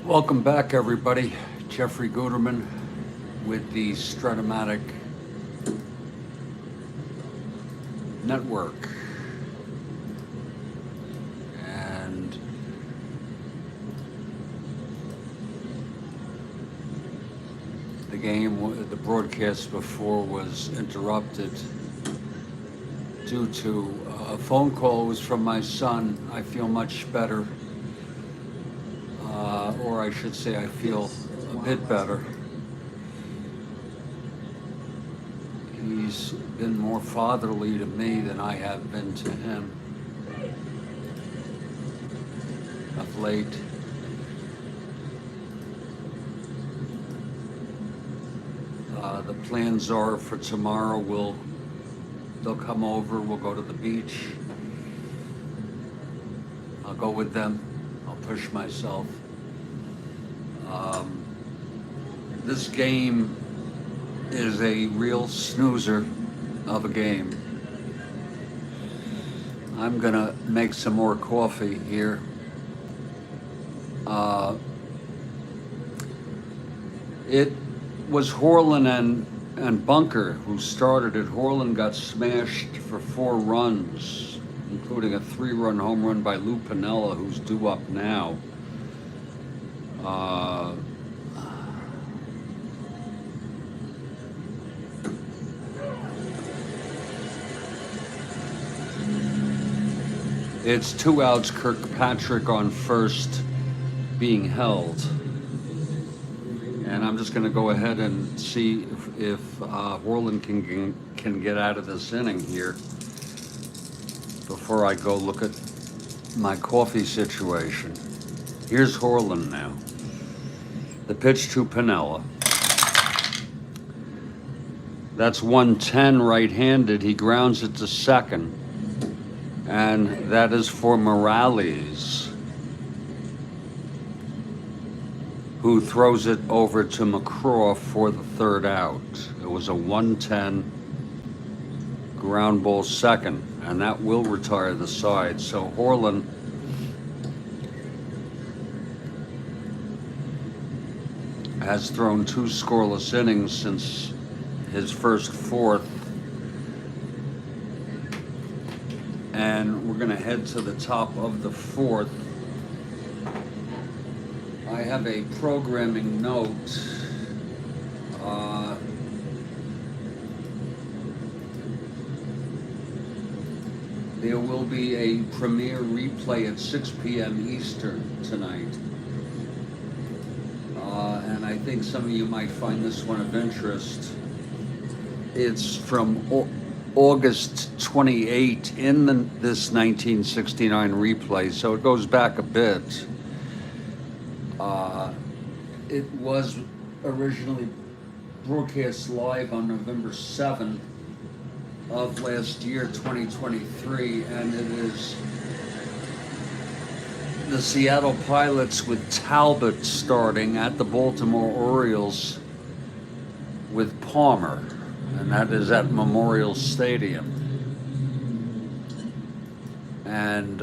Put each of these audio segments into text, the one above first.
Welcome back, everybody. Jeffrey Guterman with the Strat-O-Matic network. And the broadcast before was interrupted due to a phone call. It was from my son. I feel much better, or I should say I feel a bit better. He's been more fatherly to me than I have been to him of late. The plans are for tomorrow, they'll come over, we'll go to the beach. I'll go with them, I'll push myself. This game is a real snoozer of a game. I'm gonna make some more coffee here. It was Horlin and Bunker who started it. Horlin got smashed for 4 runs, including a 3-run home run by Lou Piniella, who's due up now. It's 2 outs, Kirkpatrick on first being held. And I'm just gonna go ahead and see if Horlin can get out of this inning here before I go look at my coffee situation. Here's Horlin now. The pitch to Piniella. That's 110 right-handed. He grounds it to second. And that is for Morales, who throws it over to McCraw for the 3rd out. It was a 110 ground ball second, and that will retire the side. So Horlin has thrown 2 scoreless innings since his first 4th. And we're gonna head to the top of the 4th. I have a programming note. There will be a premiere replay at 6 p.m. Eastern tonight. And I think some of you might find this one of interest. It's from August 28 in this 1969 replay, so it goes back a bit. It was originally broadcast live on November 7th of last year, 2023, and it is the Seattle Pilots with Talbot starting at the Baltimore Orioles with Palmer, and that is at Memorial Stadium. And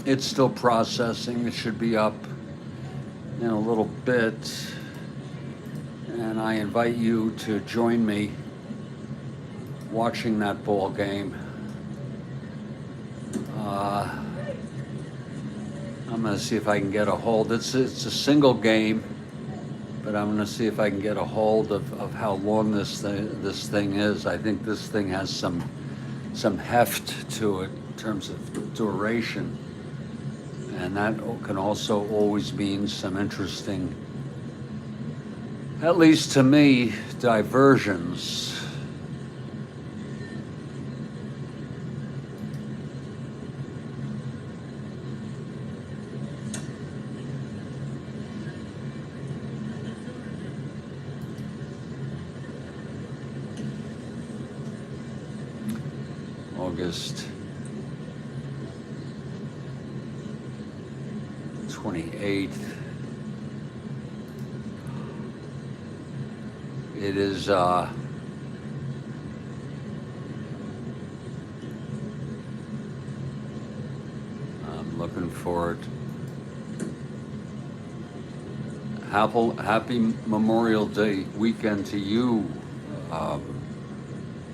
it's still processing. It should be up in a little bit. And I invite you to join me watching that ball game. I'm going to see if I can get a hold. It's a single game, but I'm going to see if I can get a hold of how long this thing is. I think this thing has some heft to it in terms of duration. And that can also always mean some interesting, at least to me, diversions. August 28th. It is for it. Happy Memorial Day weekend to you,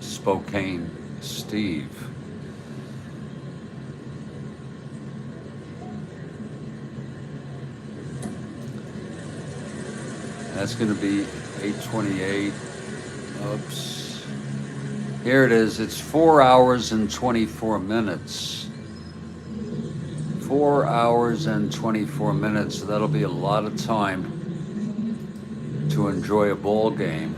Spokane Steve. That's going to be 8:28. Oops. Here it is. It's 4 hours and 24 minutes. 4 hours and 24 minutes. So that'll be a lot of time to enjoy a ball game.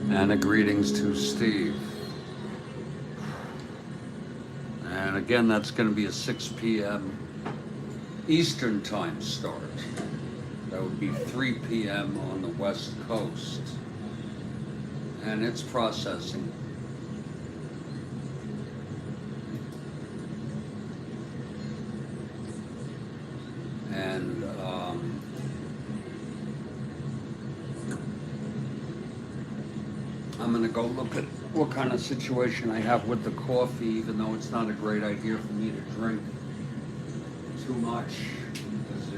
And a greetings to Steve. And again, that's going to be a 6 p.m. Eastern time start. That would be 3 p.m. on the West Coast. And it's processing. And I'm going to go look at what kind of situation I have with the coffee, even though it's not a great idea for me to drink too much. Because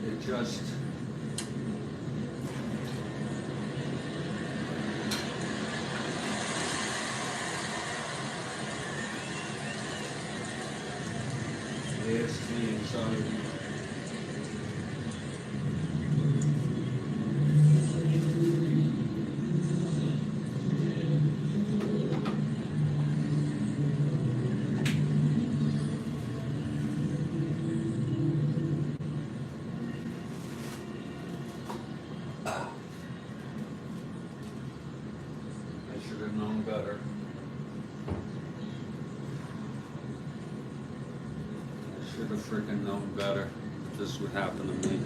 it just... It's me anxiety. Better. I should have freaking known better if this would happen to me.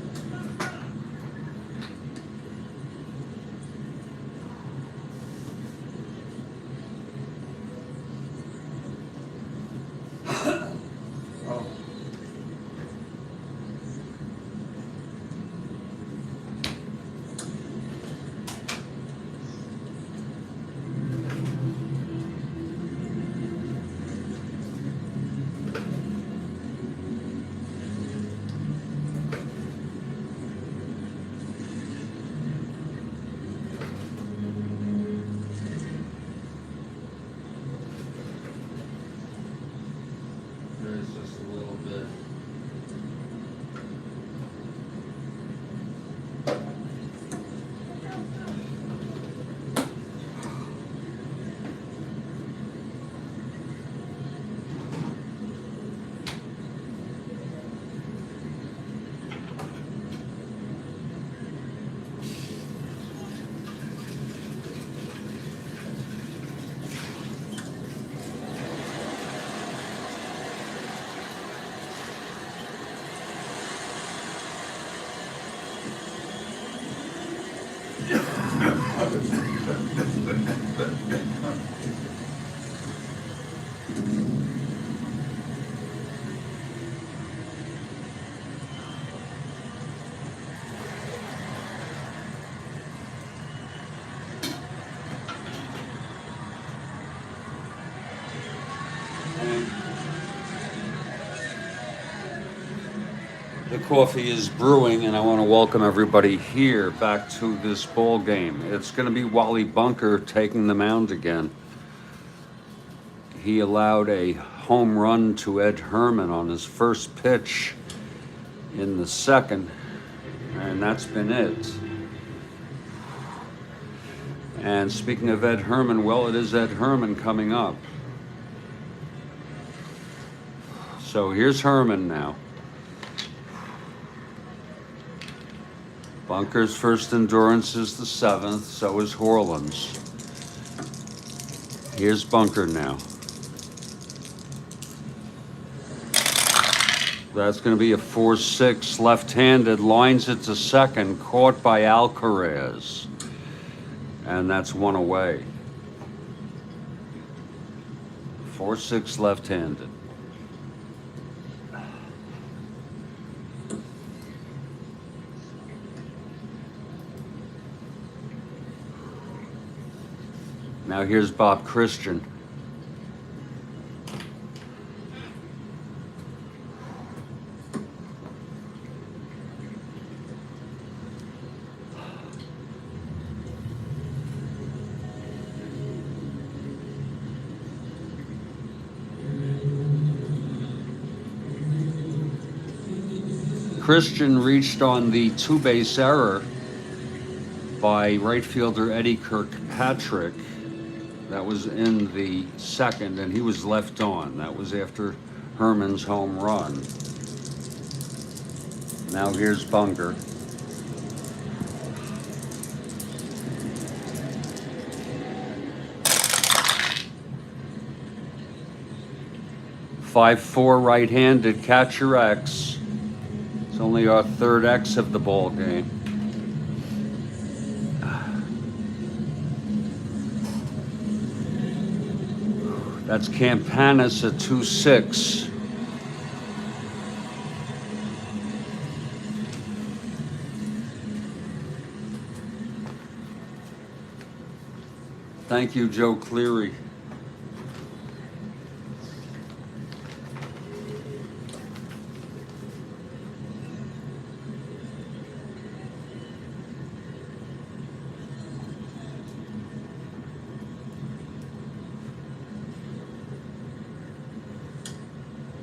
The coffee is brewing, and I want to welcome everybody here back to this ball game. It's going to be Wally Bunker taking the mound again. He allowed a home run to Ed Herman on his first pitch in the second, and that's been it. And speaking of Ed Herman, well, it is Ed Herman coming up. So here's Herman now. Bunker's first endurance is the 7th, so is Horland's. Here's Bunker now. That's going to be a 4-6 left-handed, lines it to second, caught by Alcaraz. And that's one away. 4-6 left-handed. Now here's Bob Christian. Christian reached on the two-base error by right fielder Eddie Kirkpatrick. That was in the second, and he was left on. That was after Herman's home run. Now here's Bunker. .54 right-handed catcher X. It's only our third X of the ball game. That's Campanis at 2-6. Thank you, Joe Cleary.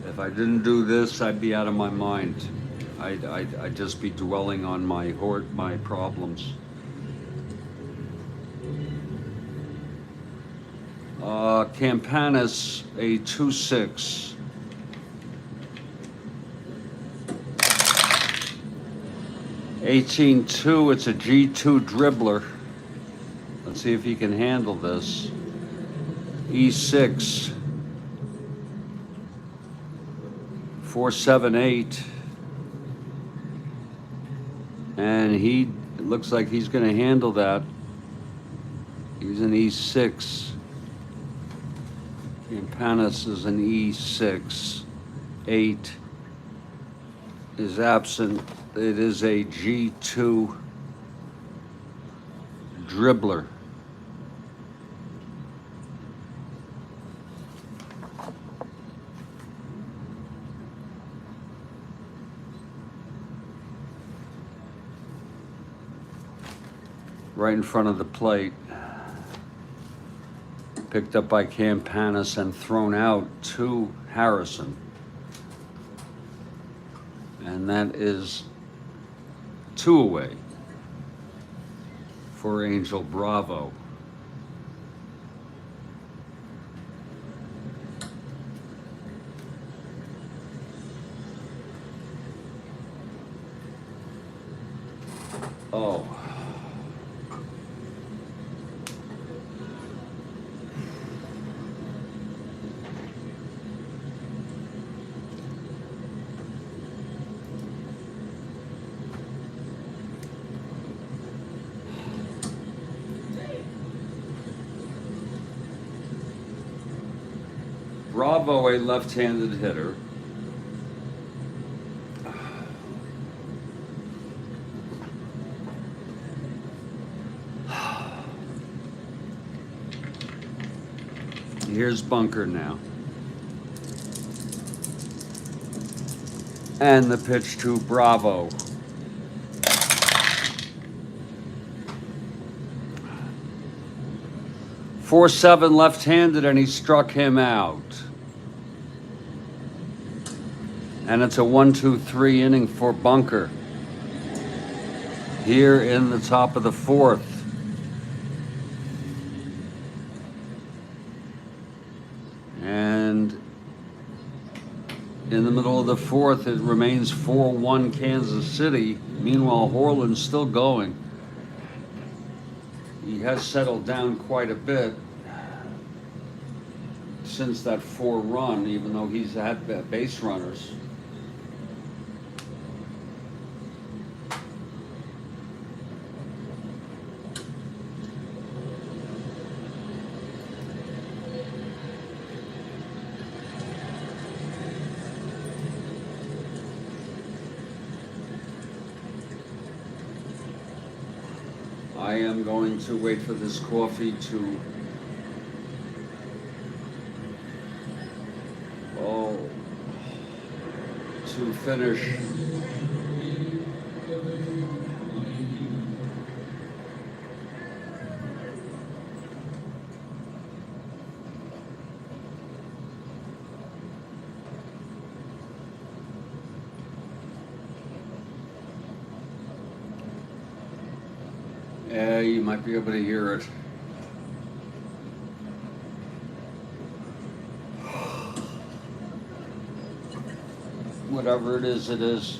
If I didn't do this, I'd be out of my mind. I'd just be dwelling on my problems. Campanis, a 2-6. (18-2). It's a G2 dribbler. Let's see if he can handle this. E6. 4-7-8, and it looks like he's going to handle that. He's an E6. Campanis is an E6. 8 is absent. It is a G2 dribbler. Right in front of the plate. Picked up by Campanis and thrown out to Harrison. And that is 2 away for Angel Bravo. Oh. Bravo, a left-handed hitter. Here's Bunker now. And the pitch to Bravo. .47 left-handed, and he struck him out. And it's a 1-2-3 inning for Bunker here in the top of the fourth. And in the middle of the fourth, it remains 4-1 Kansas City. Meanwhile, Horland's still going. He has settled down quite a bit since that 4 run, even though he's had base runners. I am going to wait for this coffee to, oh, to finish. You might be able to hear it. Whatever it is, it is.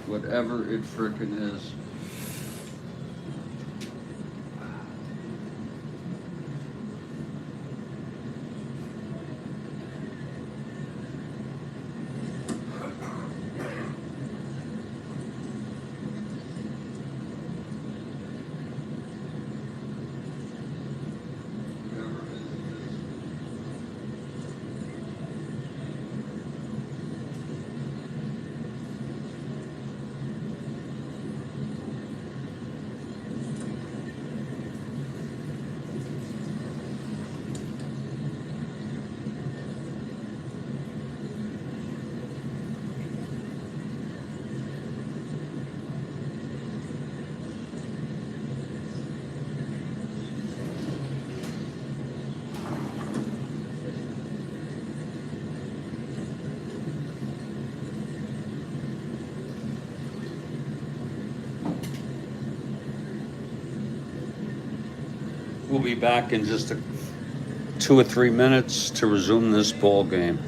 Whatever it frickin' is. We'll be back in just 2 or 3 minutes to resume this ball game.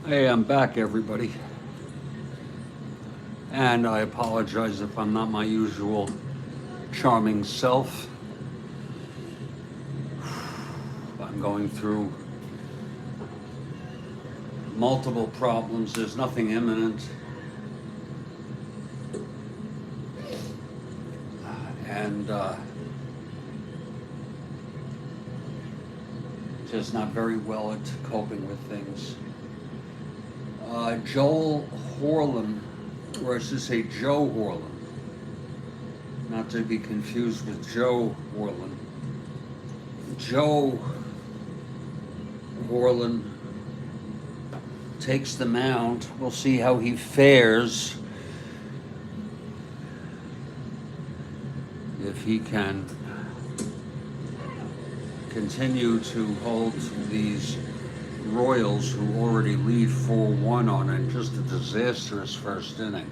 Hey, I'm back, everybody. And I apologize if I'm not my usual charming self. I'm going through multiple problems. There's nothing imminent. And just not very well at coping with things. Joel Horlin, or I should say Joe Horlin, not to be confused with Joe Horlin. Joe Horlin takes the mound. We'll see how he fares. If he can continue to hold these Royals, who already lead 4-1 on it, just a disastrous first inning.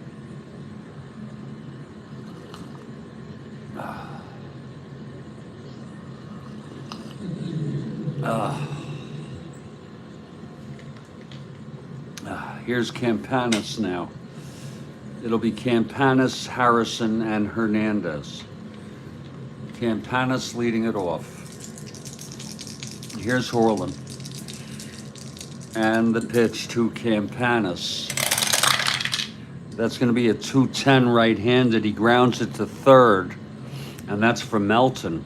Here's Campanis now. It'll be Campanis, Harrison, and Hernandez. Campanis leading it off. Here's Horlin. And the pitch to Campanis. That's going to be a 2-10 right-handed. He grounds it to third, and that's for Melton.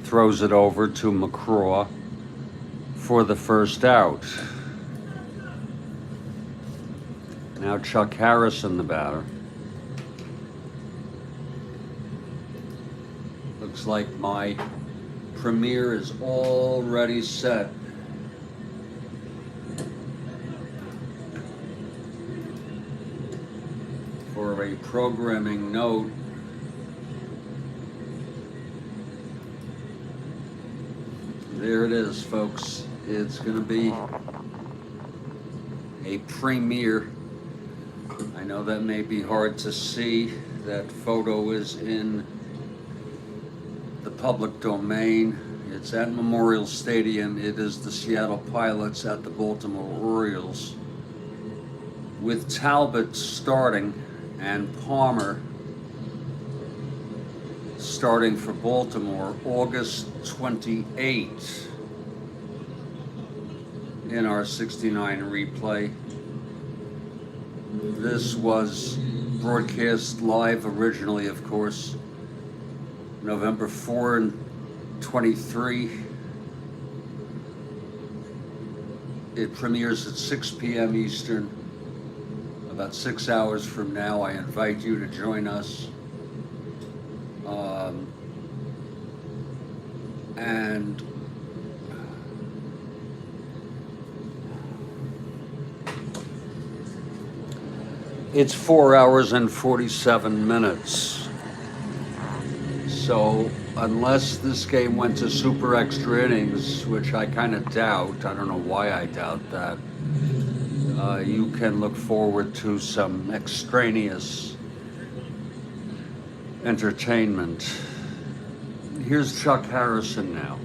Throws it over to McCraw for the first out. Now Chuck Harrison, the batter. Looks like my premiere is already set. For a programming note, there it is, folks. It's going to be a premiere. I know that may be hard to see. That photo is in the public domain. It's at Memorial Stadium. It is the Seattle Pilots at the Baltimore Orioles, with Talbot starting and Palmer starting for Baltimore August 28 in our 69 replay. This was broadcast live originally, of course, November 4 and 23. It premieres at 6 p.m. Eastern. About 6 hours from now, I invite you to join us. And it's 4 hours and 47 minutes. So unless this game went to super extra innings, which I kind of doubt, I don't know why I doubt that, you can look forward to some extraneous entertainment. Here's Chuck Harrison now.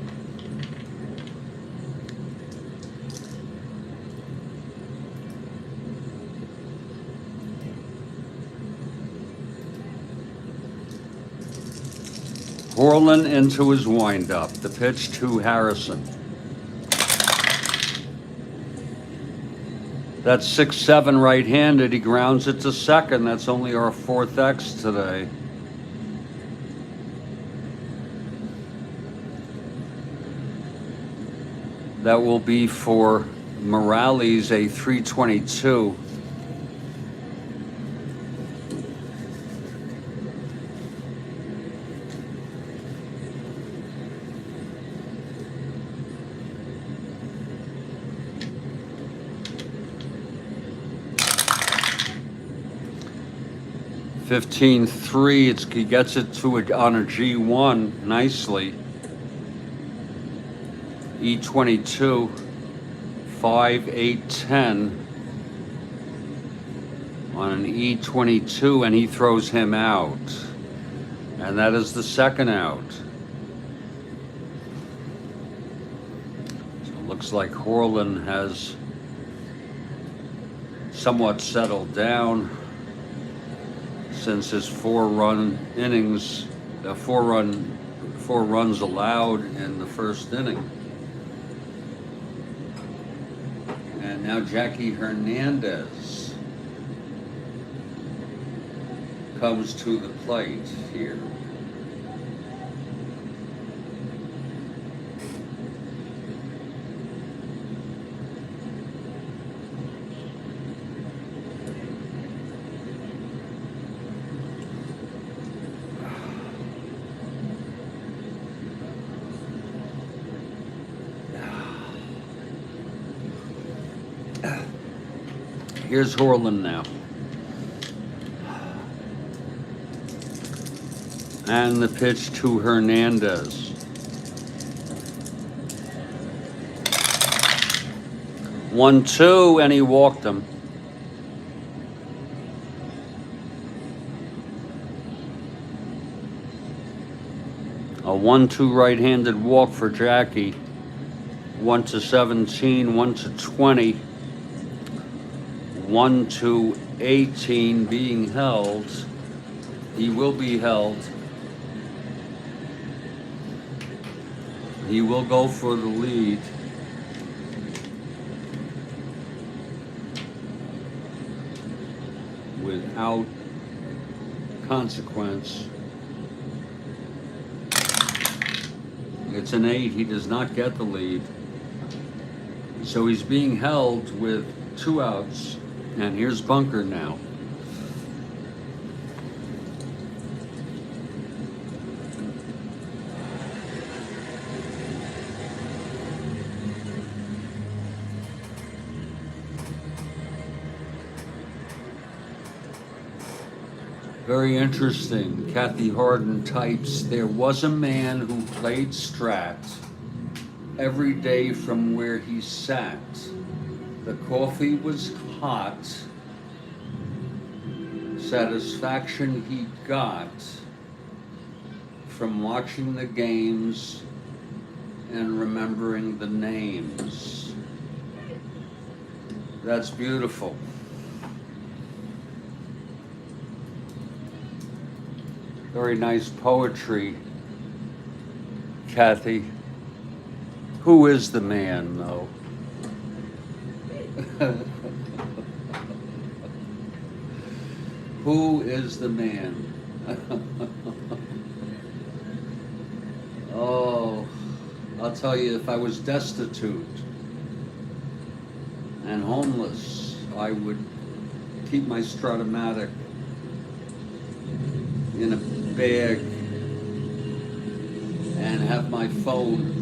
Horlin into his windup. The pitch to Harrison. That's 6-7 right-handed. He grounds it to second. That's only our 4th X today. That will be for Morales, a 322. (15-3). He gets it to on a G1 nicely. E22, 5, 8, 10 on an E22, and he throws him out. And that is the second out. So it looks like Horlin has somewhat settled down since his 4-run innings, four runs allowed in the first inning. And now Jackie Hernandez comes to the plate here. Here's Horland now. And the pitch to Hernandez. 1-2, and he walked him. A 1-2 right-handed walk for Jackie. 1-17, 1-20. 1-18 being held. He will be held. He will go for the lead. Without consequence. It's an 8. He does not get the lead. So he's being held with 2 outs. And here's Bunker now. Very interesting. Kathy Harden types, there was a man who played Strat every day from where he sat. The coffee was hot. Satisfaction he got from watching the games and remembering the names. That's beautiful. Very nice poetry, Kathy. Who is the man, though? Who is the man? Oh, I'll tell you, if I was destitute and homeless, I would keep my Strat-O-Matic in a bag and have my phone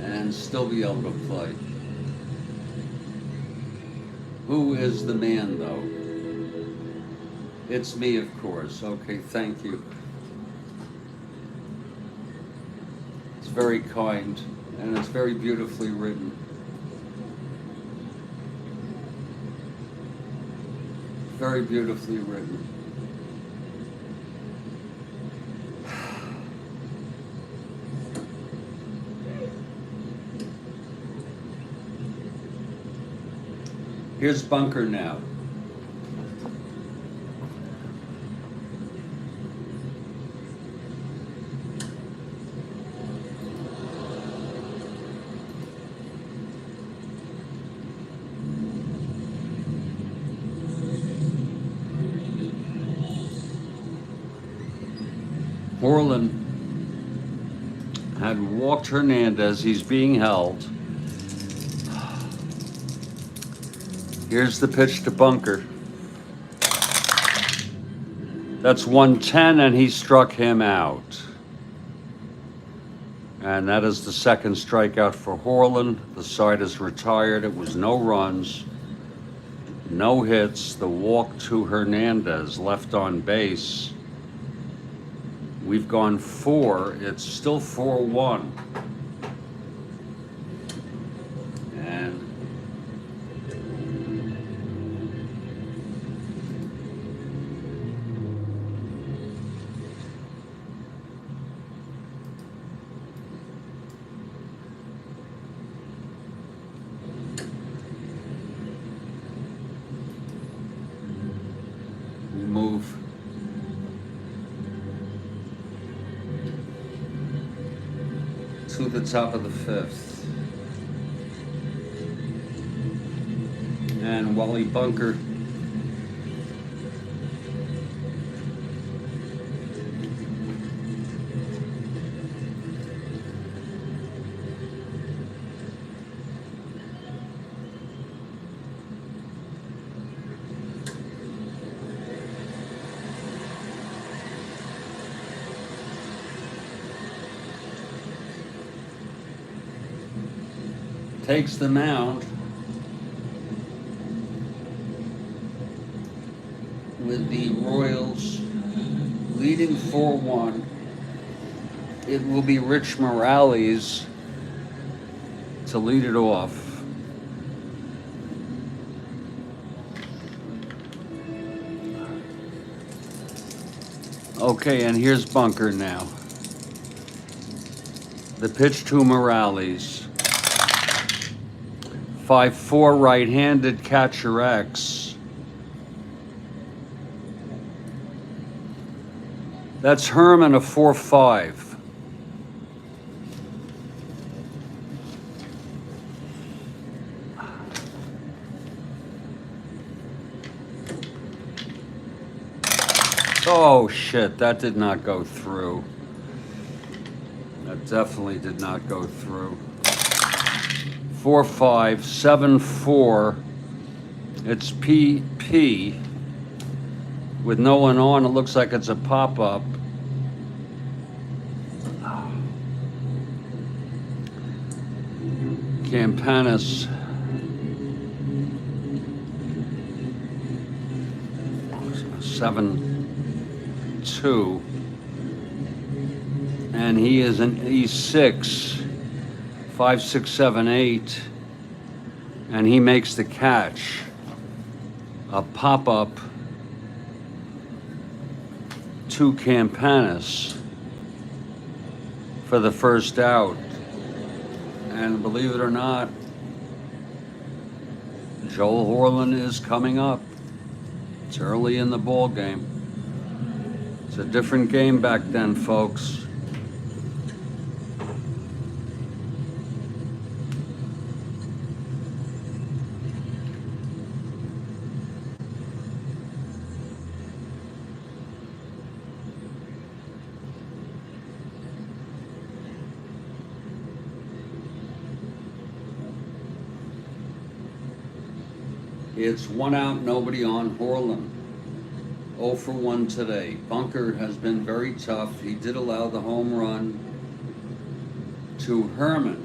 and still be able to play. Who is the man, though? It's me, of course. Okay, thank you. It's very kind, and it's very beautifully written. Very beautifully written. Here's Bunker now. Horland had walked Hernandez. He's being held. Here's the pitch to Bunker. That's 110, and he struck him out. And that is the second strikeout for Horland. The side is retired. It was no runs, no hits. The walk to Hernandez, left on base. We've gone 4. It's still 4-1. And to the top of the fifth. And Wally bunkered. Takes the mound with the Royals leading 4-1. It will be Rich Morales to lead it off. Okay, and here's bunker now. The pitch to Morales. 5-4 right-handed catcher X. That's Herman, a 4-5. Oh shit, that did not go through. That definitely did not go through. 4-5, 7-4. It's PP. With no one on, it looks like it's a pop-up. Campanis. Seven, 2. And he is an E6. 5, 6, 7, 8, and he makes the catch. A pop-up to Campanis for the first out. And believe it or not, Joel Horlin is coming up. It's early in the ball game. It's a different game back then, folks. It's 1 out, nobody on. Horlin, 0 for 1 today. Bunker has been very tough. He did allow the home run to Herman.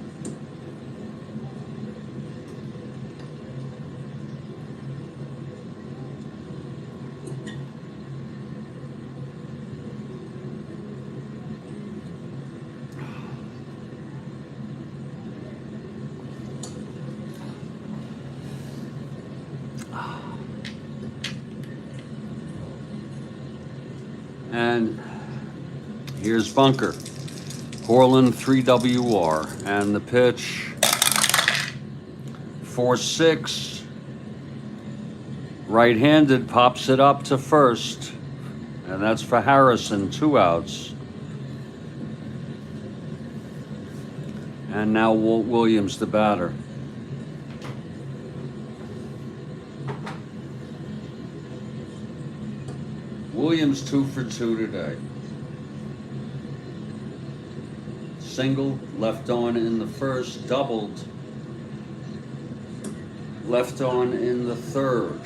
And here's bunker. Horlin 3WR. And the pitch 4-6. Right-handed, pops it up to first. And that's for Harrison, 2 outs. And now Walt Williams, the batter. Williams 2 for 2 today. Single, left on in the first, doubled, left on in the third.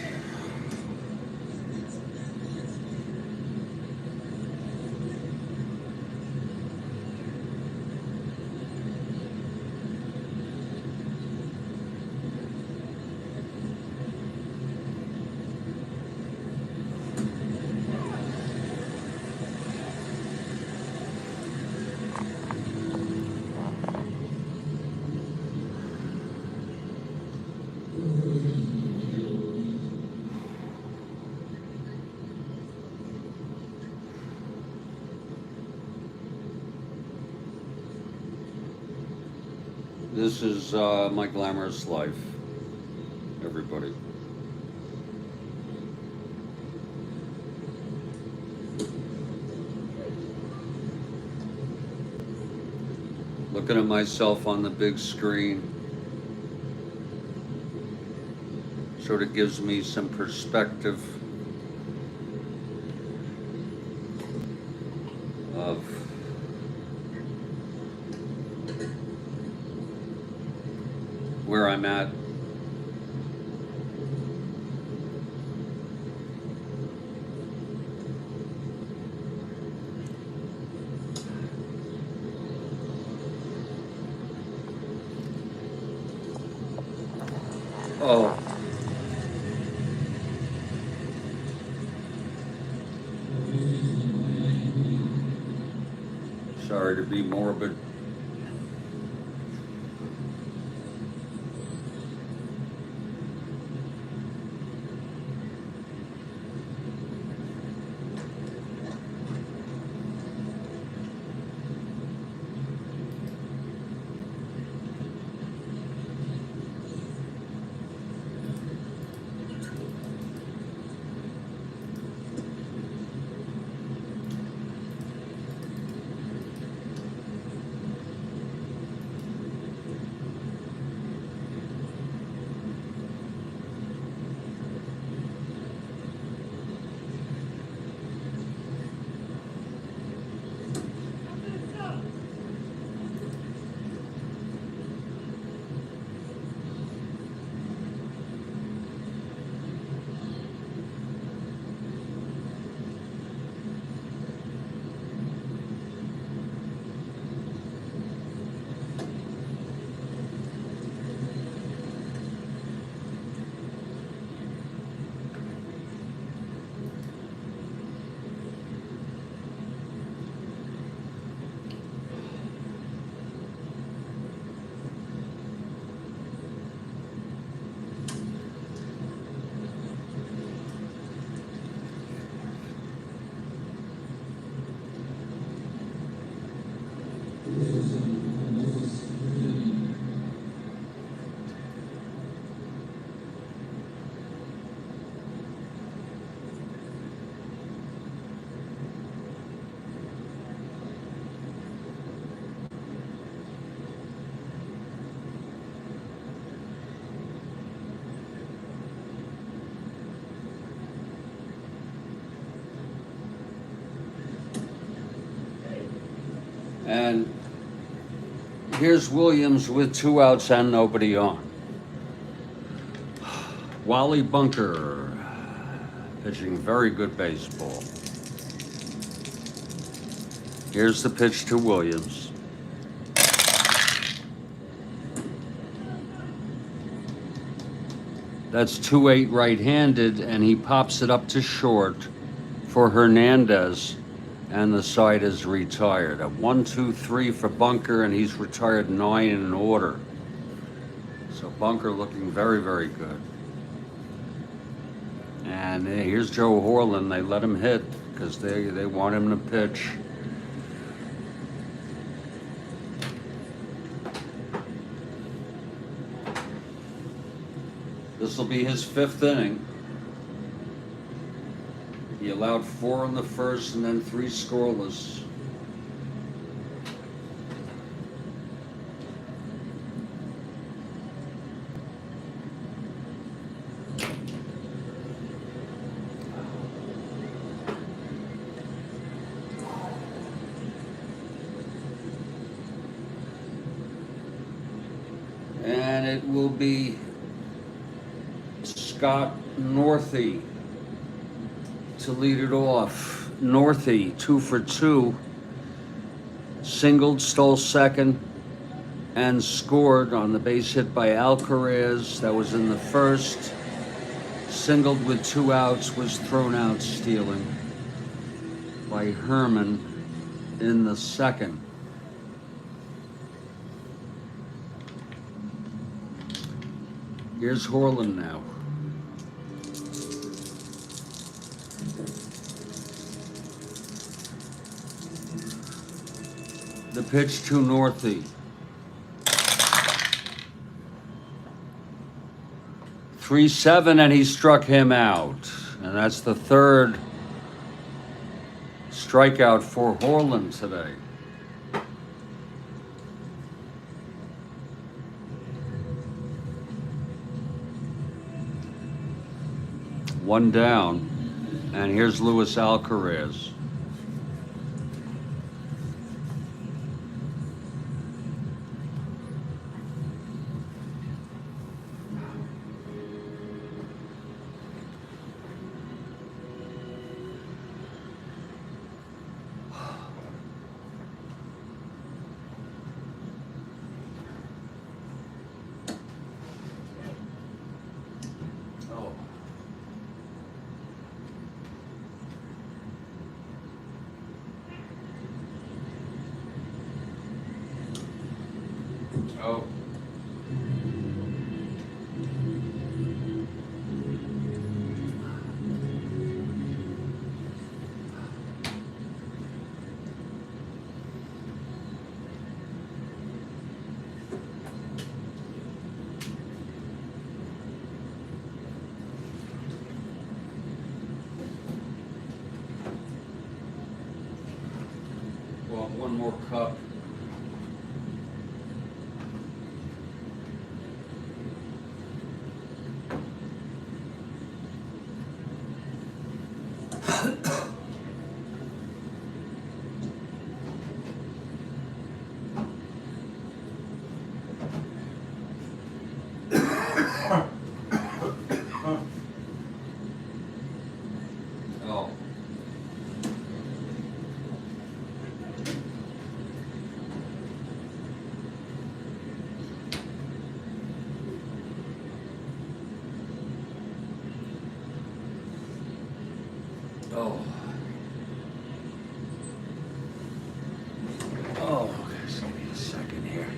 This is my glamorous life, everybody. Looking at myself on the big screen sort of gives me some perspective of where I'm at. Oh. Sorry to be morbid. And here's Williams with 2 outs and nobody on. Wally Bunker pitching very good baseball. Here's the pitch to Williams. That's 2-8 right-handed, and he pops it up to short for Hernandez, and the side is retired. A 1-2-3 for Bunker, and he's retired 9 in an order. So Bunker looking very, very good. And here's Joe Horland. They let him hit because they want him to pitch. This will be his 5th inning. He allowed 4 in the first and then 3 scoreless. And it will be Scott Northey to lead it off. Northey, 2 for 2, singled, stole second, and scored on the base hit by Alcaraz. That was in the first. Singled with 2 outs, was thrown out stealing by Herman in the second. Here's Horland now. The pitch to Northey. 3-7, and he struck him out. And that's the 3rd strikeout for Horland today. One down. And here's Luis Alcaraz. Oh. Well, one more cup. Oh. Oh. Oh, okay, so give me a second here.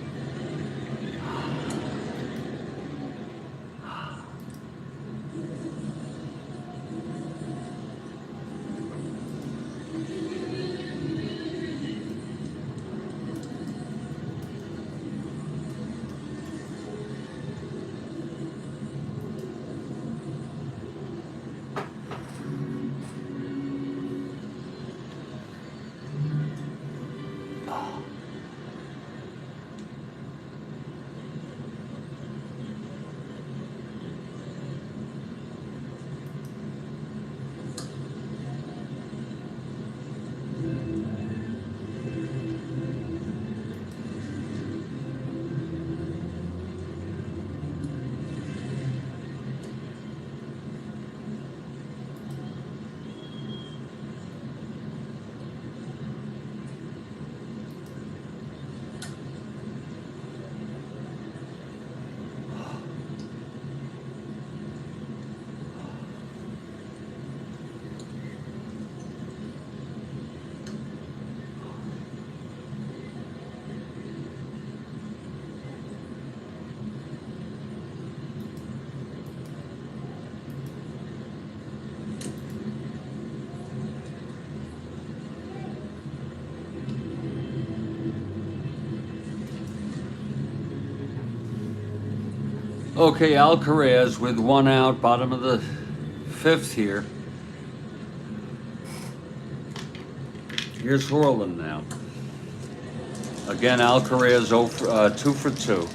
Okay, Alcaraz with one out, bottom of the fifth here. Here's Horland now. Again, Alcaraz 2 for 2.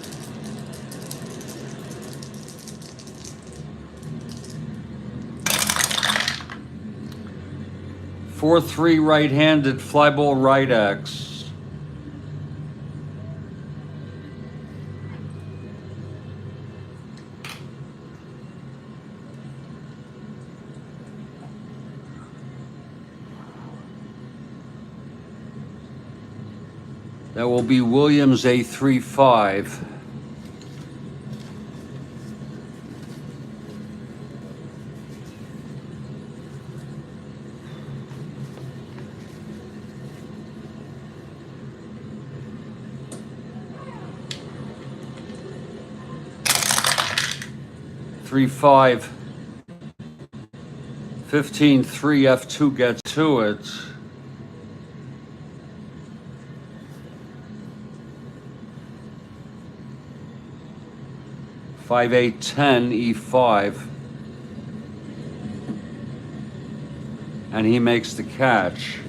Four-three right-handed fly ball right axe. That will be Williams a 3-5. Three, 5, 15, 3, F2 gets to it. 5, 8, 10, E5. And he makes the catch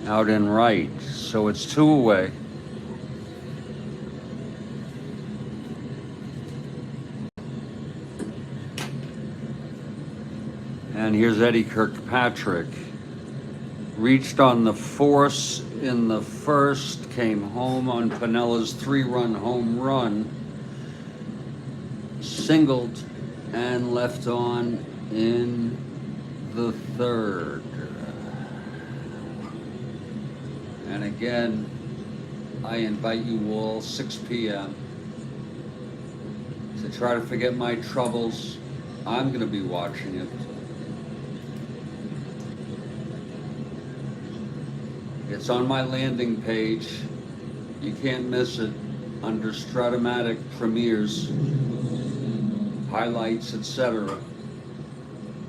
out in right. So it's 2 away. And here's Eddie Kirkpatrick. Reached on the force in the first, came home on Pinella's 3-run home run, singled, and left on in the third. And again, I invite you all, 6 p.m., to try to forget my troubles. I'm going to be watching it. It's on my landing page. You can't miss it. Under Strat-O-Matic premieres, highlights, etc.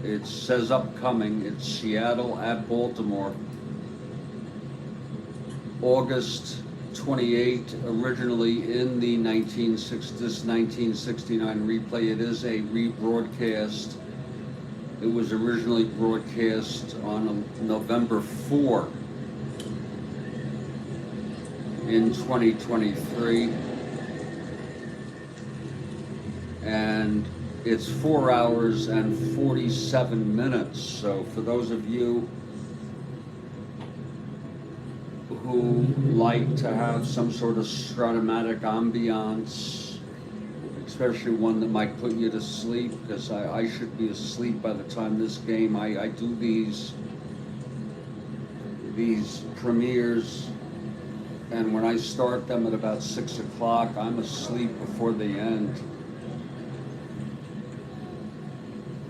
It says upcoming. It's Seattle at Baltimore. August 28, originally in the 1969 replay. It is a rebroadcast. It was originally broadcast on November 4 in 2023. And it's 4 hours and 47 minutes. So for those of you who like to have some sort of Strat-O-Matic ambiance, especially one that might put you to sleep, because I should be asleep by the time this game, I do these premieres, and when I start them at about 6 o'clock, I'm asleep before they end.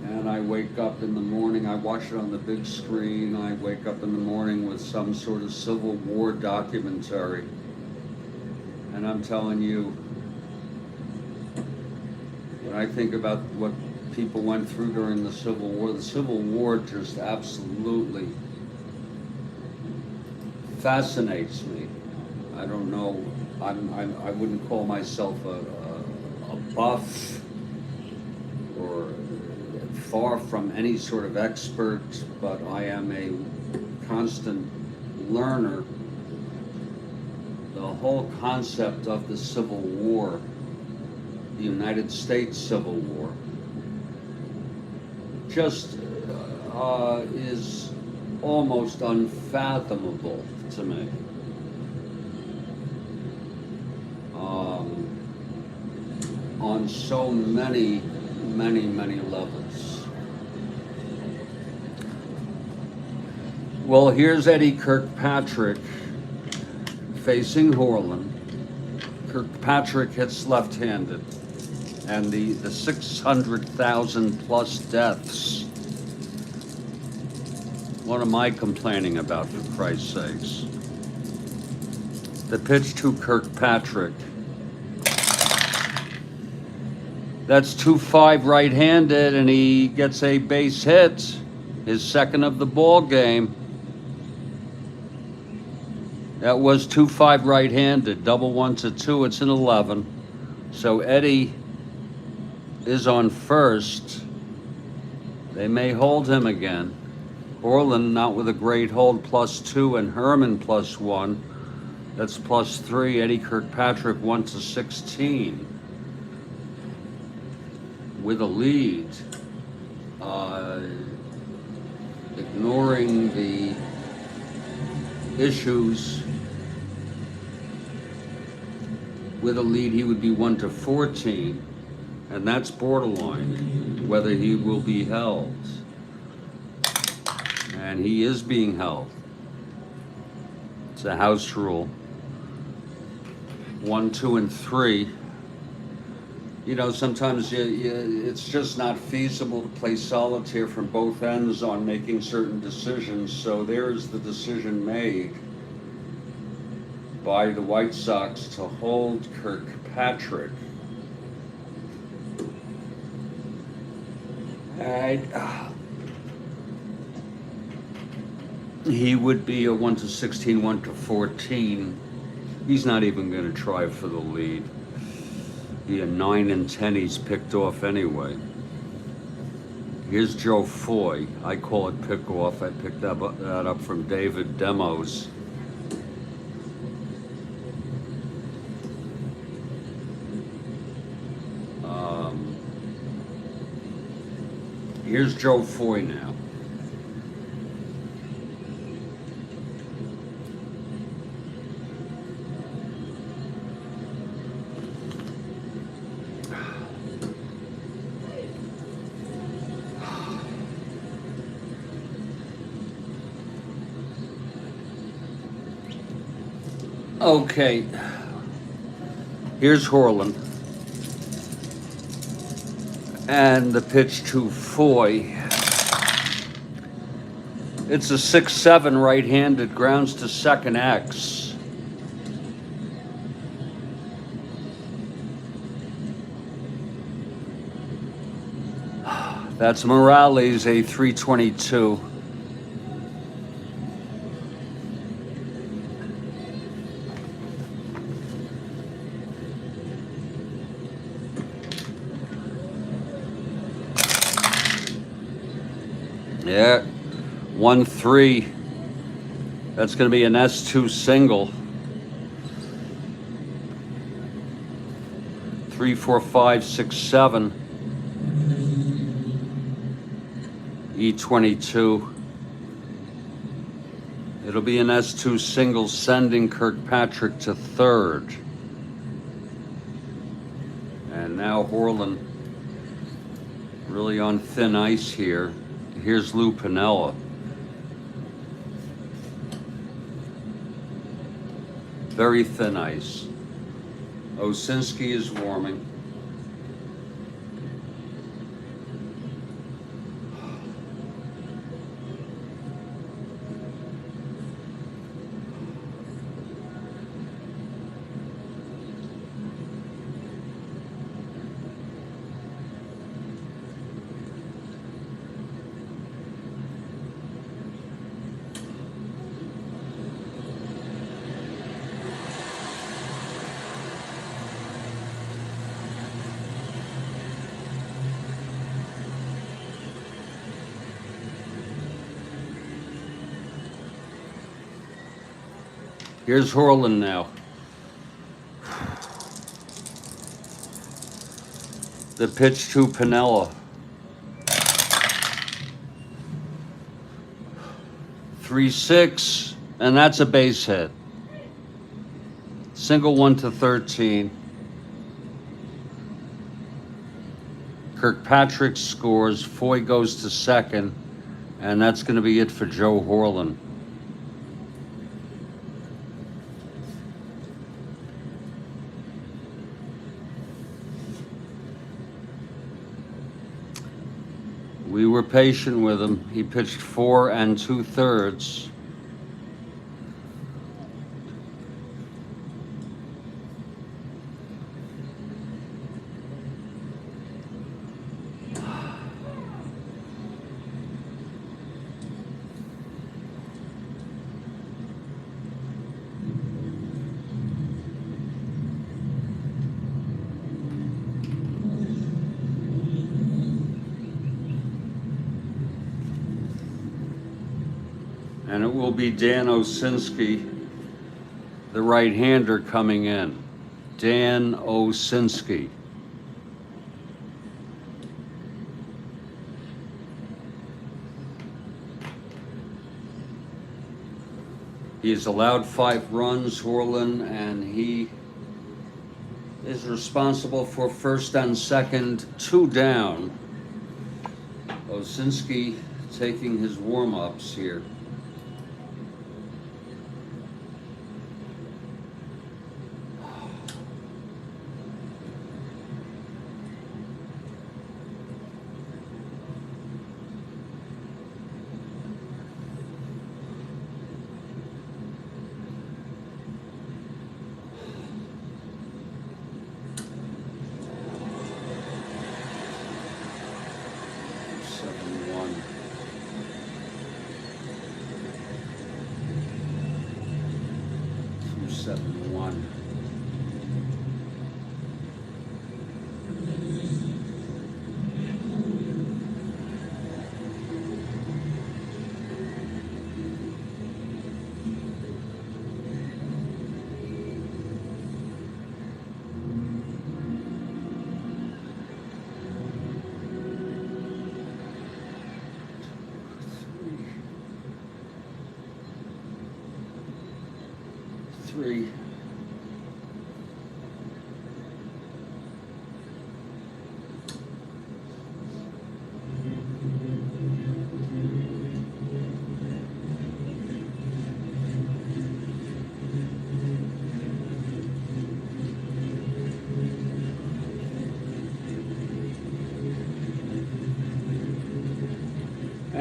And I wake up in the morning, I watch it on the big screen, I wake up in the morning with some sort of Civil War documentary. And I'm telling you, when I think about what people went through during the Civil War just absolutely fascinates me. I don't know, I wouldn't call myself a buff or far from any sort of expert, but I am a constant learner. The whole concept of the Civil War, the United States Civil War, just is almost unfathomable to me. On so many levels. Well, here's Eddie Kirkpatrick facing Horland. Kirkpatrick hits left-handed, and the 600,000 plus deaths. What am I complaining about, for Christ's sakes? The pitch to Kirkpatrick. That's 2-5 right-handed, and he gets a base hit, his second of the ball game. That was 2-5 right-handed, double 1-2. It's an 11. So Eddie is on first. They may hold him again. Orland not with a great hold, +2, and Herman +1. That's +3. Eddie Kirkpatrick 1-16. With a lead, ignoring the issues, with a lead he would be 1-14, and that's borderline whether he will be held, and he is being held. It's a house rule. 1, 2, and 3. You know, sometimes it's just not feasible to play solitaire from both ends on making certain decisions. So there's the decision made by the White Sox to hold Kirkpatrick. And he would be a 1-16, 1-14. He's not even going to try for the lead. Be a 9 and 10 he's picked off anyway. Here's Joe Foy. I call it pick off. I picked that up from David Demos. Here's Joe Foy now. Okay, here's Horland. And the pitch to Foy. It's a 6-7 right-handed, grounds to second X. That's Morales, a 322. Yeah, 1-3. That's going to be an S2 single. 3, 4, 5, 6, 7. E22. It'll be an S2 single, sending Kirkpatrick to third. And now Horland really on thin ice here. Here's Lou Piniella. Very thin ice. Osinski is warming. Here's Horland now. The pitch to Piniella. 3-6, and that's a base hit. Single 1 to 13. Kirkpatrick scores, Foy goes to second, and that's going to be it for Joe Horland. We were patient with him. He pitched 4 2/3. And it will be Dan Osinski, the right-hander, coming in. Dan Osinski. He has allowed 5 runs, Horland, and he is responsible for first and second, 2 down. Osinski taking his warm-ups here. Three.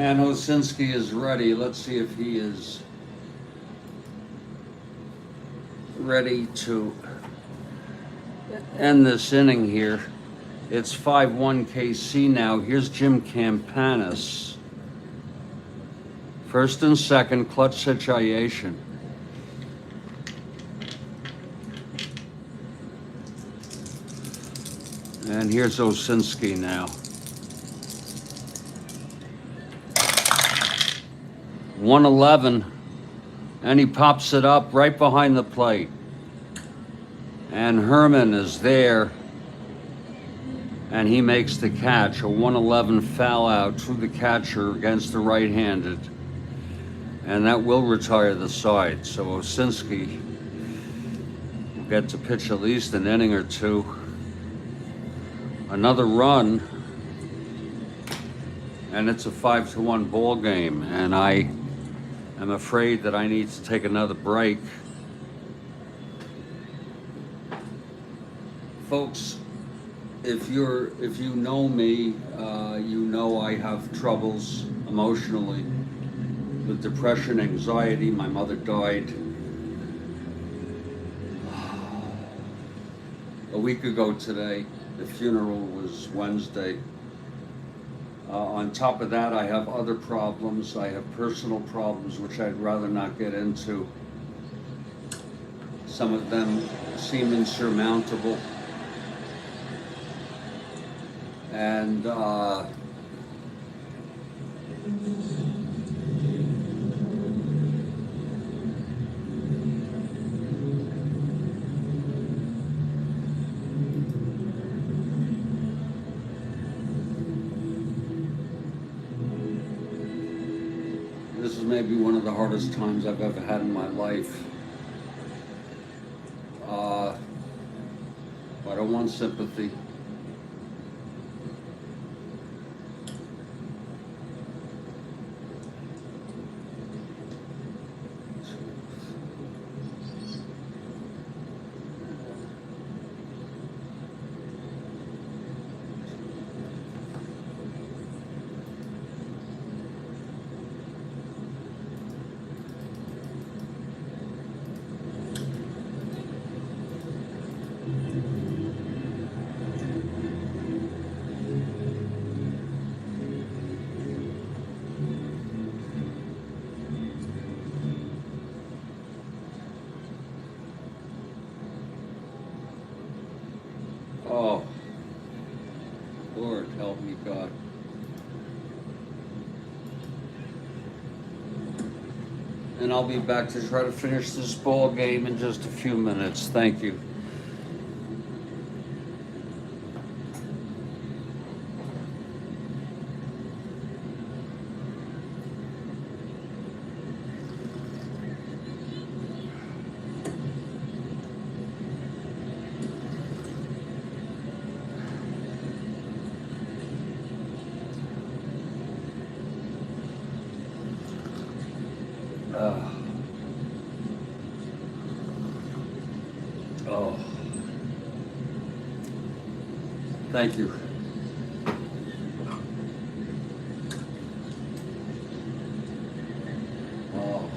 And Osinski is ready. Let's see if he is ready to end this inning here. It's 5-1 KC now. Here's Jim Campanis. First and second, clutch situation. And here's Osinski now. 111, and he pops it up right behind the plate. And Herman is there, and he makes the catch. A 111 foul out to the catcher against the right-handed. And that will retire the side. So Osinski will get to pitch at least an inning or two. Another run, and it's a 5-1 ball game. And I am afraid that I need to take another break. Folks, if you know me, you know I have troubles emotionally with depression, anxiety. My mother died a week ago today. The funeral was Wednesday. On top of that, I have other problems. I have personal problems, which I'd rather not get into. Some of them seem insurmountable. And this is maybe one of the hardest times I've ever had in my life. I don't want sympathy. Oh, Lord, help me, God. And I'll be back to try to finish this ball game in just a few minutes. Thank you. Oh, thank you. Oh.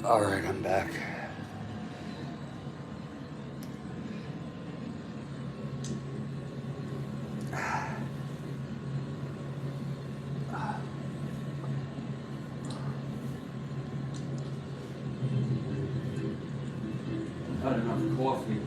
All right, I'm back. Had enough coffee.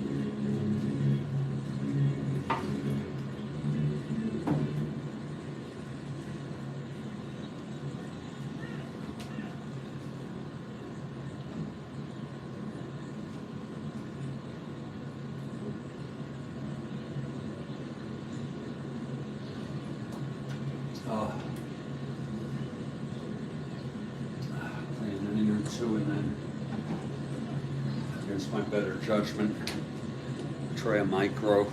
Playing an inning or two and then, against my better judgment, try a micro.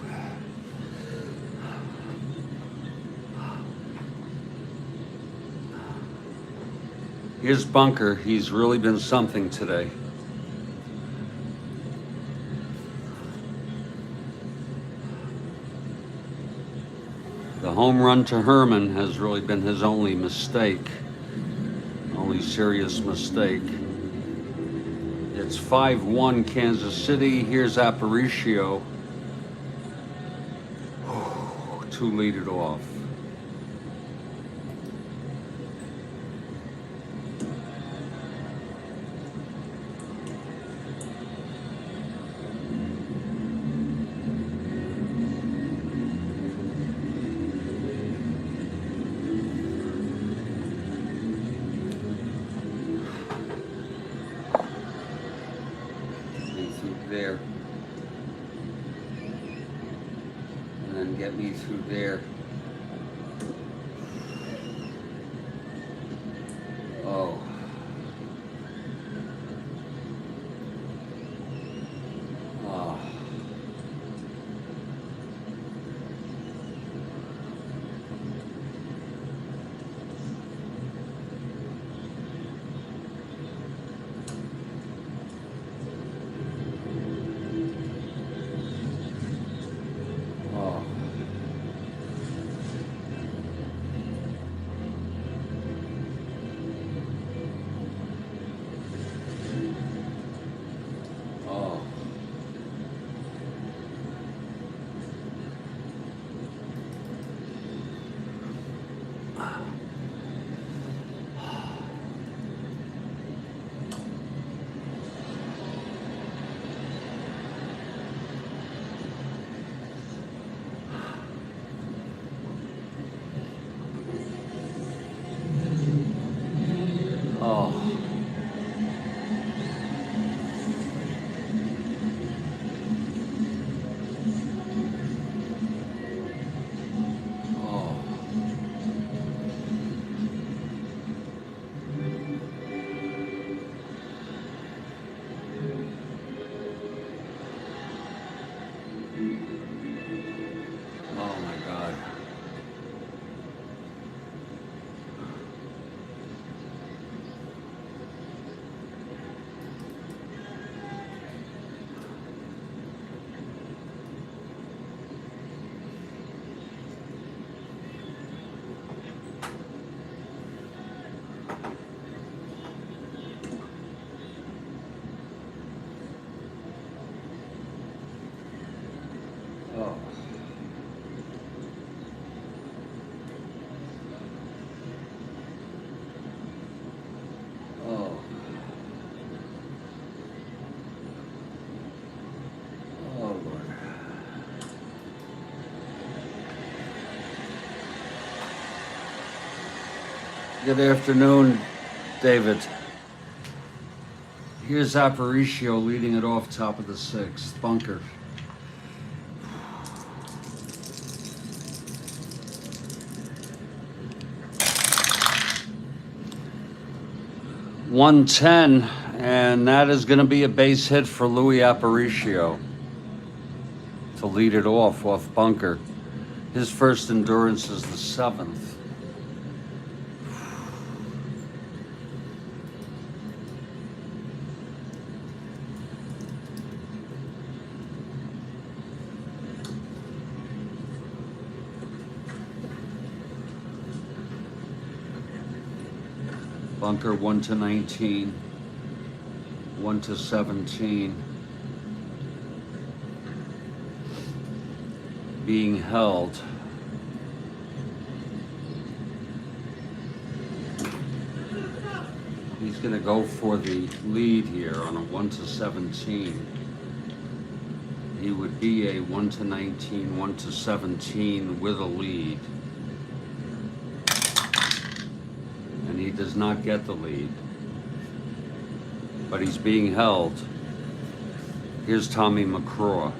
Here's Bunker. He's really been something today. The home run to Herman has really been his only mistake, only serious mistake. It's 5-1 Kansas City. Here's Aparicio to lead it off. There, and then get me through there. Oh. Oh. Good afternoon, David. Here's Aparicio leading it off top of the sixth. Bunker. .110, and that is going to be a base hit for Louis Aparicio to lead it off Bunker. His first endurance is the 7th. Bunker 1-19. 1 to 17. Being held. He's going to go for the lead here on a 1 to 17. He would be a 1 to 19, 1 to 17 with a lead. And he does not get the lead. But he's being held. Here's Tommy McCraw.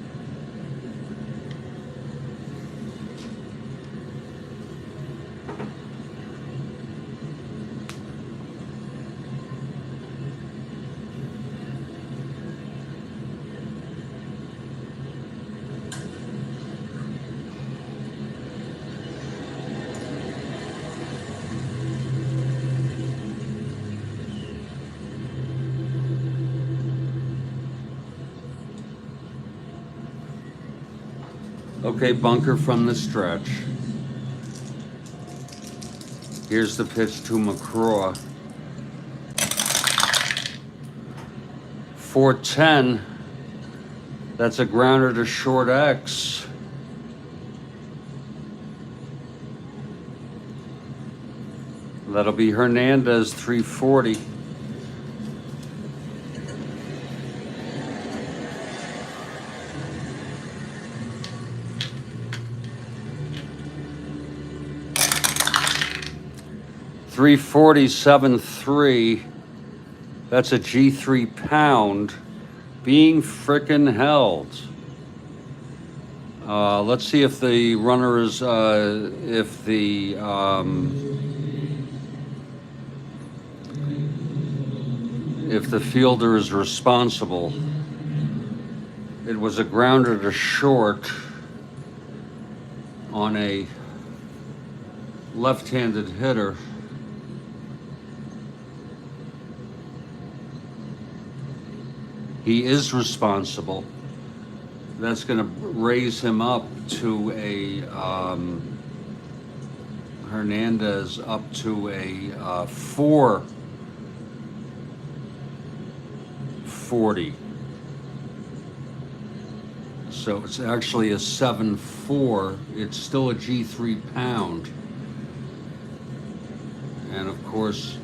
Okay, bunker from the stretch. Here's the pitch to McCraw. 410. That's a grounder to short X. That'll be Hernandez, 340. .347.3. That's a G3 pound being frickin' held. Let's see if the runner is, if the fielder is responsible. It was a grounder to short on a left-handed hitter. He is responsible. That's going to raise him up to a Hernandez up to a 440. So it's actually a 7-4. It's still a G3 pound. And of course,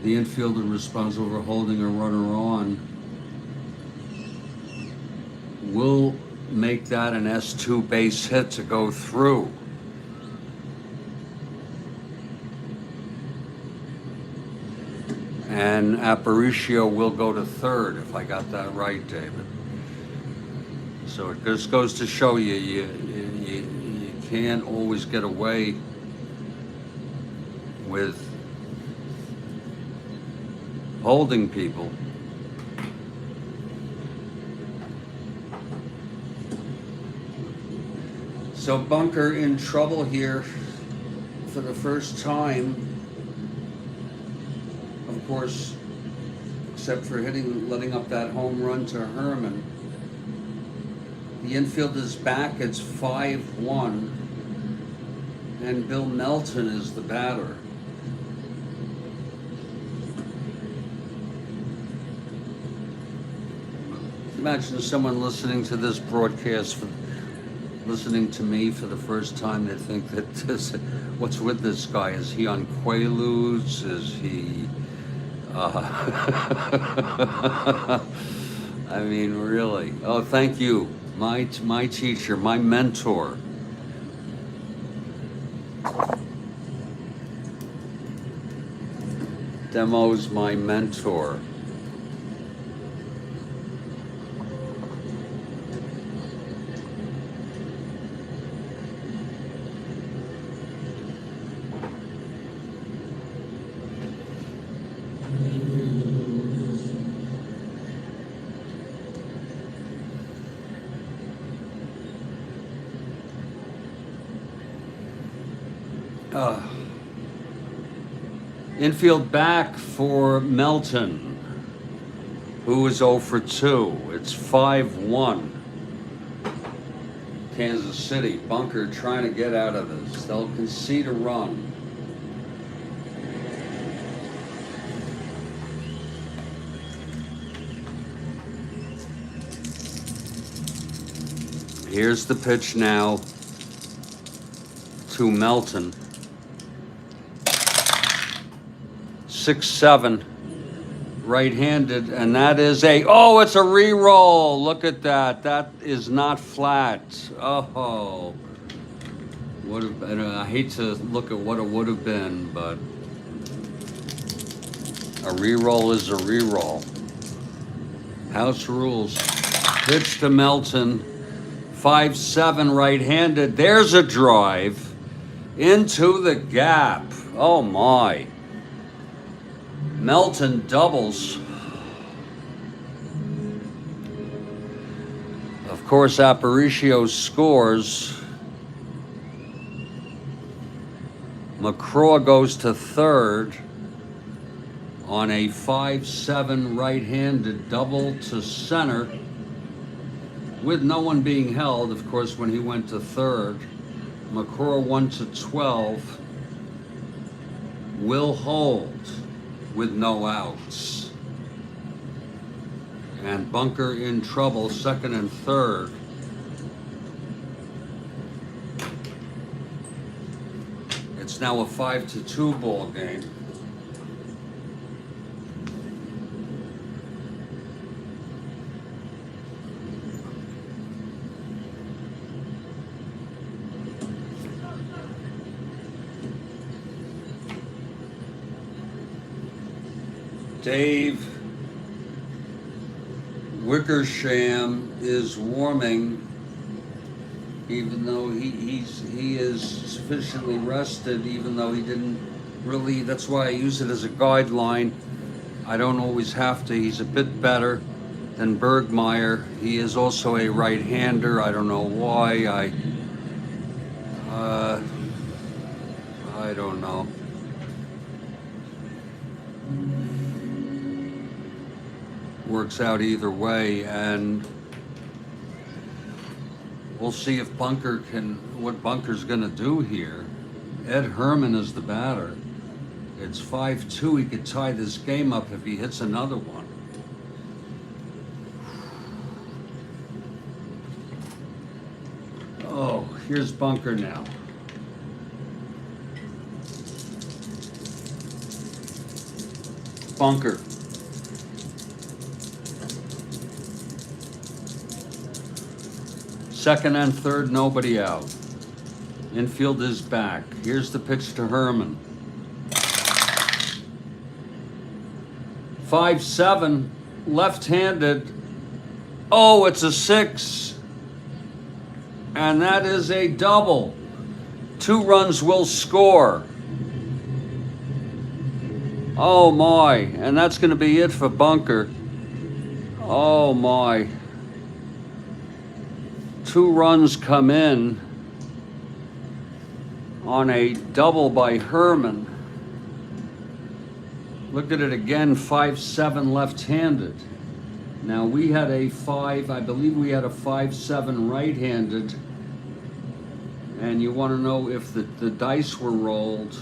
the infielder responsible for holding a runner on will make that an S2 base hit to go through. And Aparicio will go to third, if I got that right, David. So it just goes to show you, you can't always get away with holding people. So bunker in trouble here for the first time. Of course, except for letting up that home run to Herman. The infield is back, it's 5-1, and Bill Melton is the batter. Imagine someone listening to this broadcast, listening to me for the first time, they think that what's with this guy? Is he on Quaaludes? Is he... I mean, really. Oh, thank you. My teacher, my mentor. Demo's my mentor. Infield back for Melton, who is 0 for 2. It's 5-1. Kansas City. Bunker trying to get out of this. They'll concede a run. Here's the pitch now to Melton. 6-7, right-handed, and that is a, oh, it's a re-roll. Look at that. That is not flat. Oh, would have been, I hate to look at what it would have been, but a re-roll is a re-roll. House rules. Pitch to Melton. 5-7, right-handed. There's a drive into the gap. Oh my. Melton doubles. Of course, Aparicio scores. McCraw goes to third on a 5-7 right-handed double to center with no one being held. Of course, when he went to third, McCraw 1-12 will hold with no outs. And Bunker in trouble, second and third. It's now a 5-2 ball game. Dave Wickersham is warming, even though he is sufficiently rested, even though he didn't really, that's why I use it as a guideline. I don't always have to. He's a bit better than Bergmeyer. He is also a right-hander. I don't know why. I don't know. Works out either way, and we'll see if Bunker can, what Bunker's gonna do here. Ed Herman is the batter. It's 5-2. He could tie this game up if he hits another one. Oh, here's Bunker now. Bunker. Second and third, nobody out. Infield is back. Here's the pitch to Herman. 5-7, left-handed. Oh, it's a 6. And that is a double. 2 runs will score. Oh my, and that's going to be it for Bunker. Oh my. 2 runs come in on a double by Herman. Look at it again, 5-7 left-handed. Now we had a 5, I believe we had a 5-7 right-handed. And you want to know if the dice were rolled.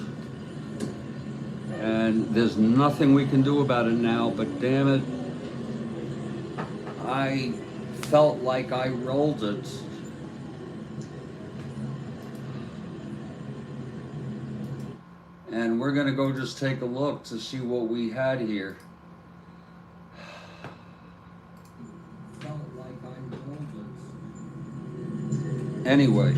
And there's nothing we can do about it now, but damn it, I felt like I rolled it. And we're gonna go just take a look to see what we had here. Felt like I rolled it. Anyway.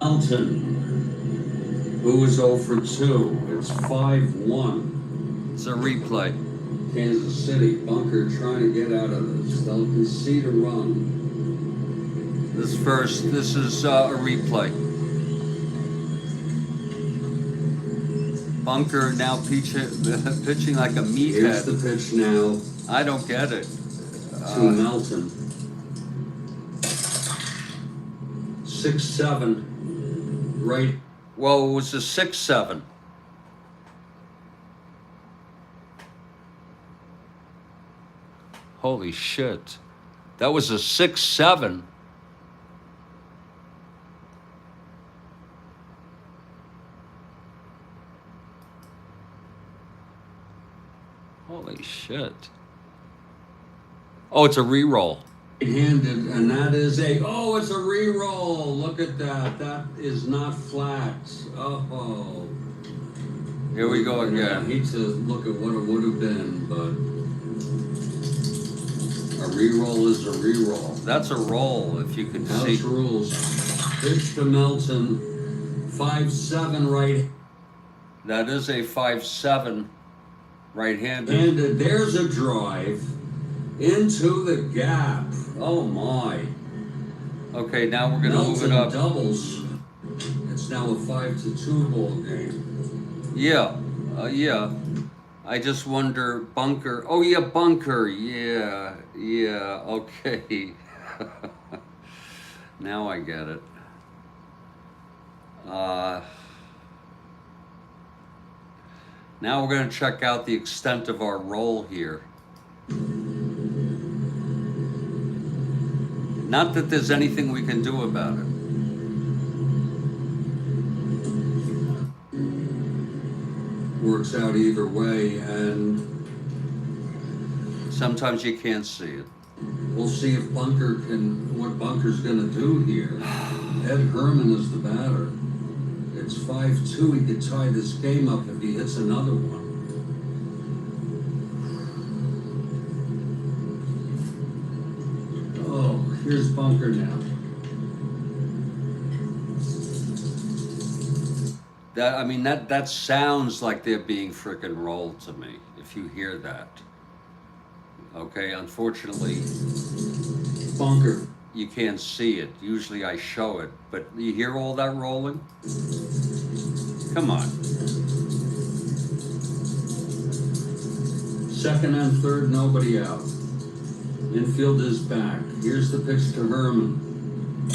Melton, who is 0 for 2. It's 5-1. It's a replay. Kansas City, Bunker trying to get out of this. They'll concede a run. This is a replay. Bunker now pitching like a meathead. Here's the pitch now. I don't get it. To Melton. 6-7. Right. Well, it was a 6-7. Holy shit. That was a 6-7. Holy shit. Oh, it's a re-roll. Handed, and that is oh, it's a re-roll. Look at that. That is not flat. Oh. Here we go again. I hate to look at what it would have been, but a re-roll is a re-roll. That's a roll, if you can see. House rules. Pitch to Melton. 5-7 right. That is a 5-7 right-handed. And there's a drive into the gap. Oh my. Okay, now we're gonna move it up. Doubles. It's now a 5-2 ball game. Yeah, yeah. I just wonder, bunker. Oh yeah, bunker. Yeah, okay. Now I get it. Now we're gonna check out the extent of our roll here. Not that there's anything we can do about it. Works out either way, and sometimes you can't see it. We'll see if what Bunker's gonna do here. Ed Herman is the batter. It's 5-2. He could tie this game up if he hits another one. Here's Bunker now. That sounds like they're being frickin' rolled to me, if you hear that. Okay, unfortunately, Bunker, you can't see it. Usually I show it, but you hear all that rolling? Come on. Second and third, nobody out. Infield is back. Here's the pitch to Herman.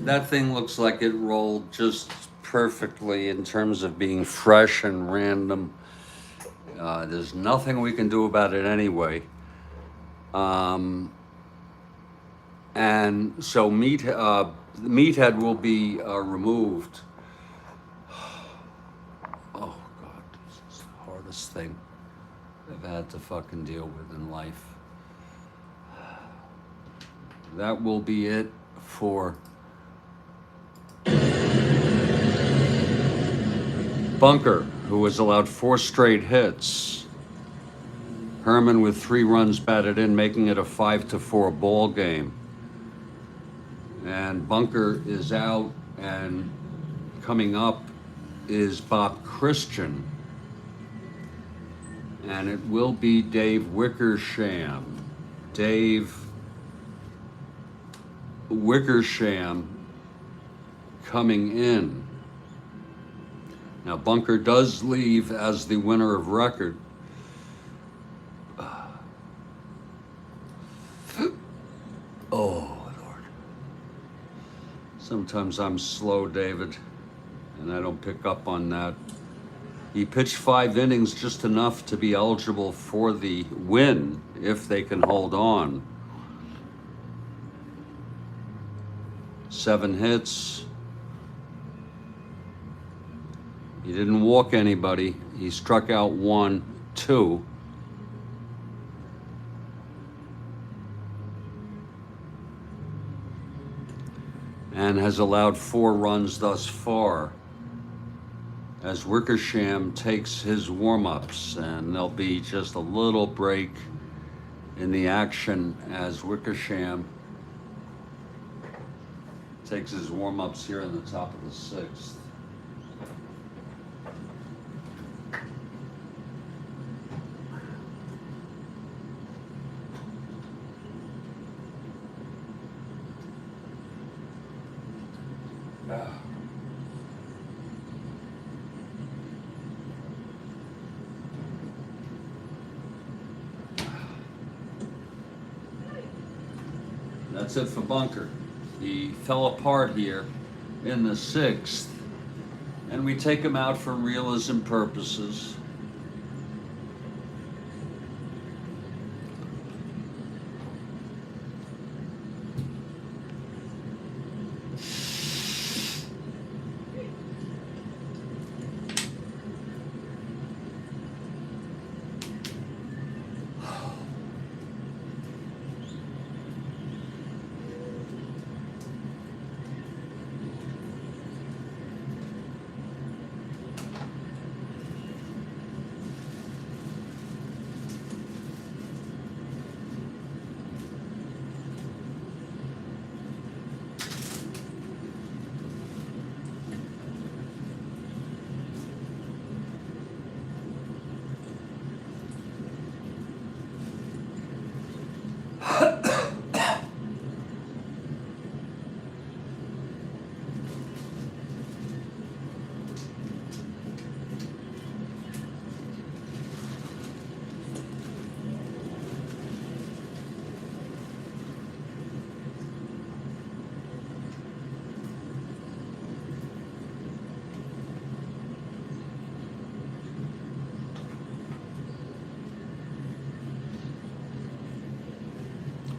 That thing looks like it rolled just perfectly in terms of being fresh and random. There's nothing we can do about it anyway. And so Meathead will be removed. Oh God, this is the hardest thing I've had to fucking deal with in life. That will be it for Bunker, who was allowed 4 straight hits. Herman with 3 runs batted in, making it a 5-4 ball game. And Bunker is out, and coming up is Bob Christian. And it will be Dave Wickersham. Dave Wickersham coming in. Now, Bunker does leave as the winner of record. Oh, Lord. Sometimes I'm slow, David, and I don't pick up on that. He pitched 5 innings, just enough to be eligible for the win if they can hold on. 7 hits. He didn't walk anybody. He struck out 1, 2. And has allowed 4 runs thus far. As Wickersham takes his warm-ups, and there'll be just a little break in the action as Wickersham takes his warm-ups here in the top of the 6th. That's it for Bunker. He fell apart here in the 6th, and we take him out for realism purposes.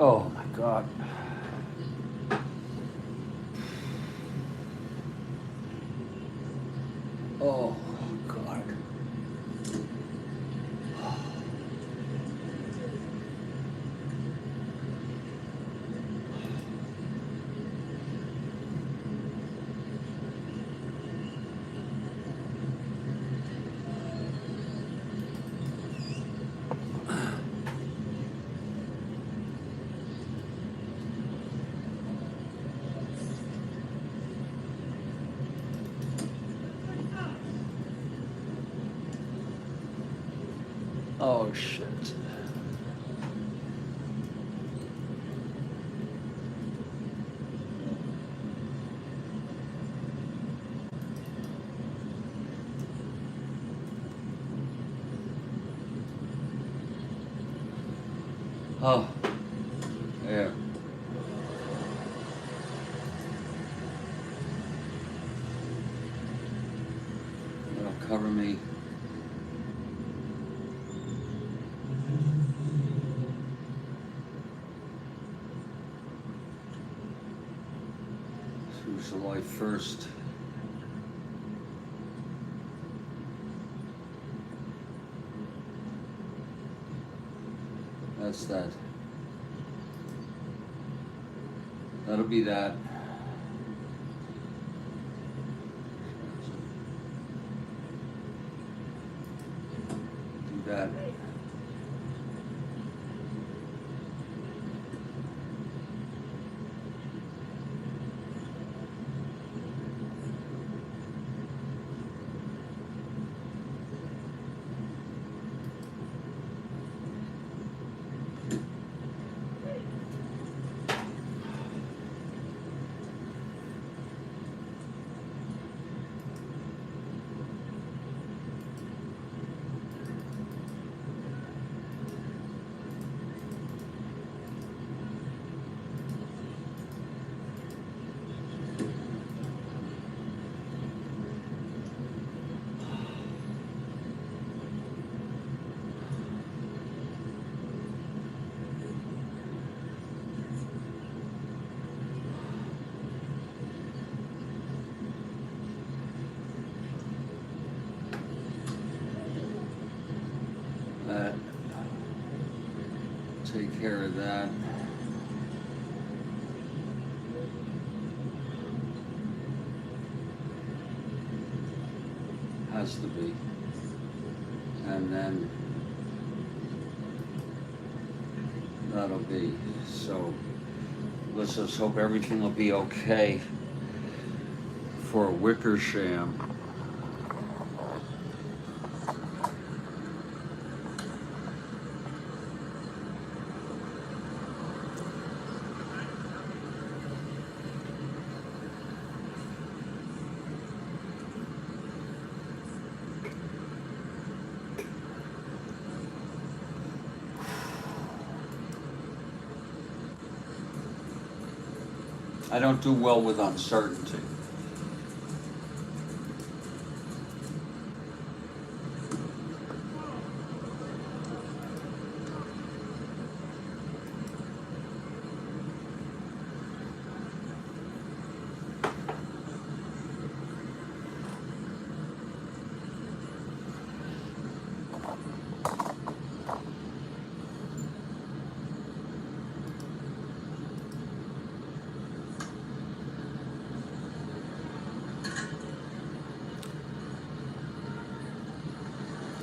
Oh my God. Oh God. Oh shit. Oh, there. That'll cover me. Who's the life first? That's that. That'll be that. Do that. That. Take care of that. Has to be. And then that'll be. So let's just hope everything will be okay for Wickersham. I don't do well with uncertainty.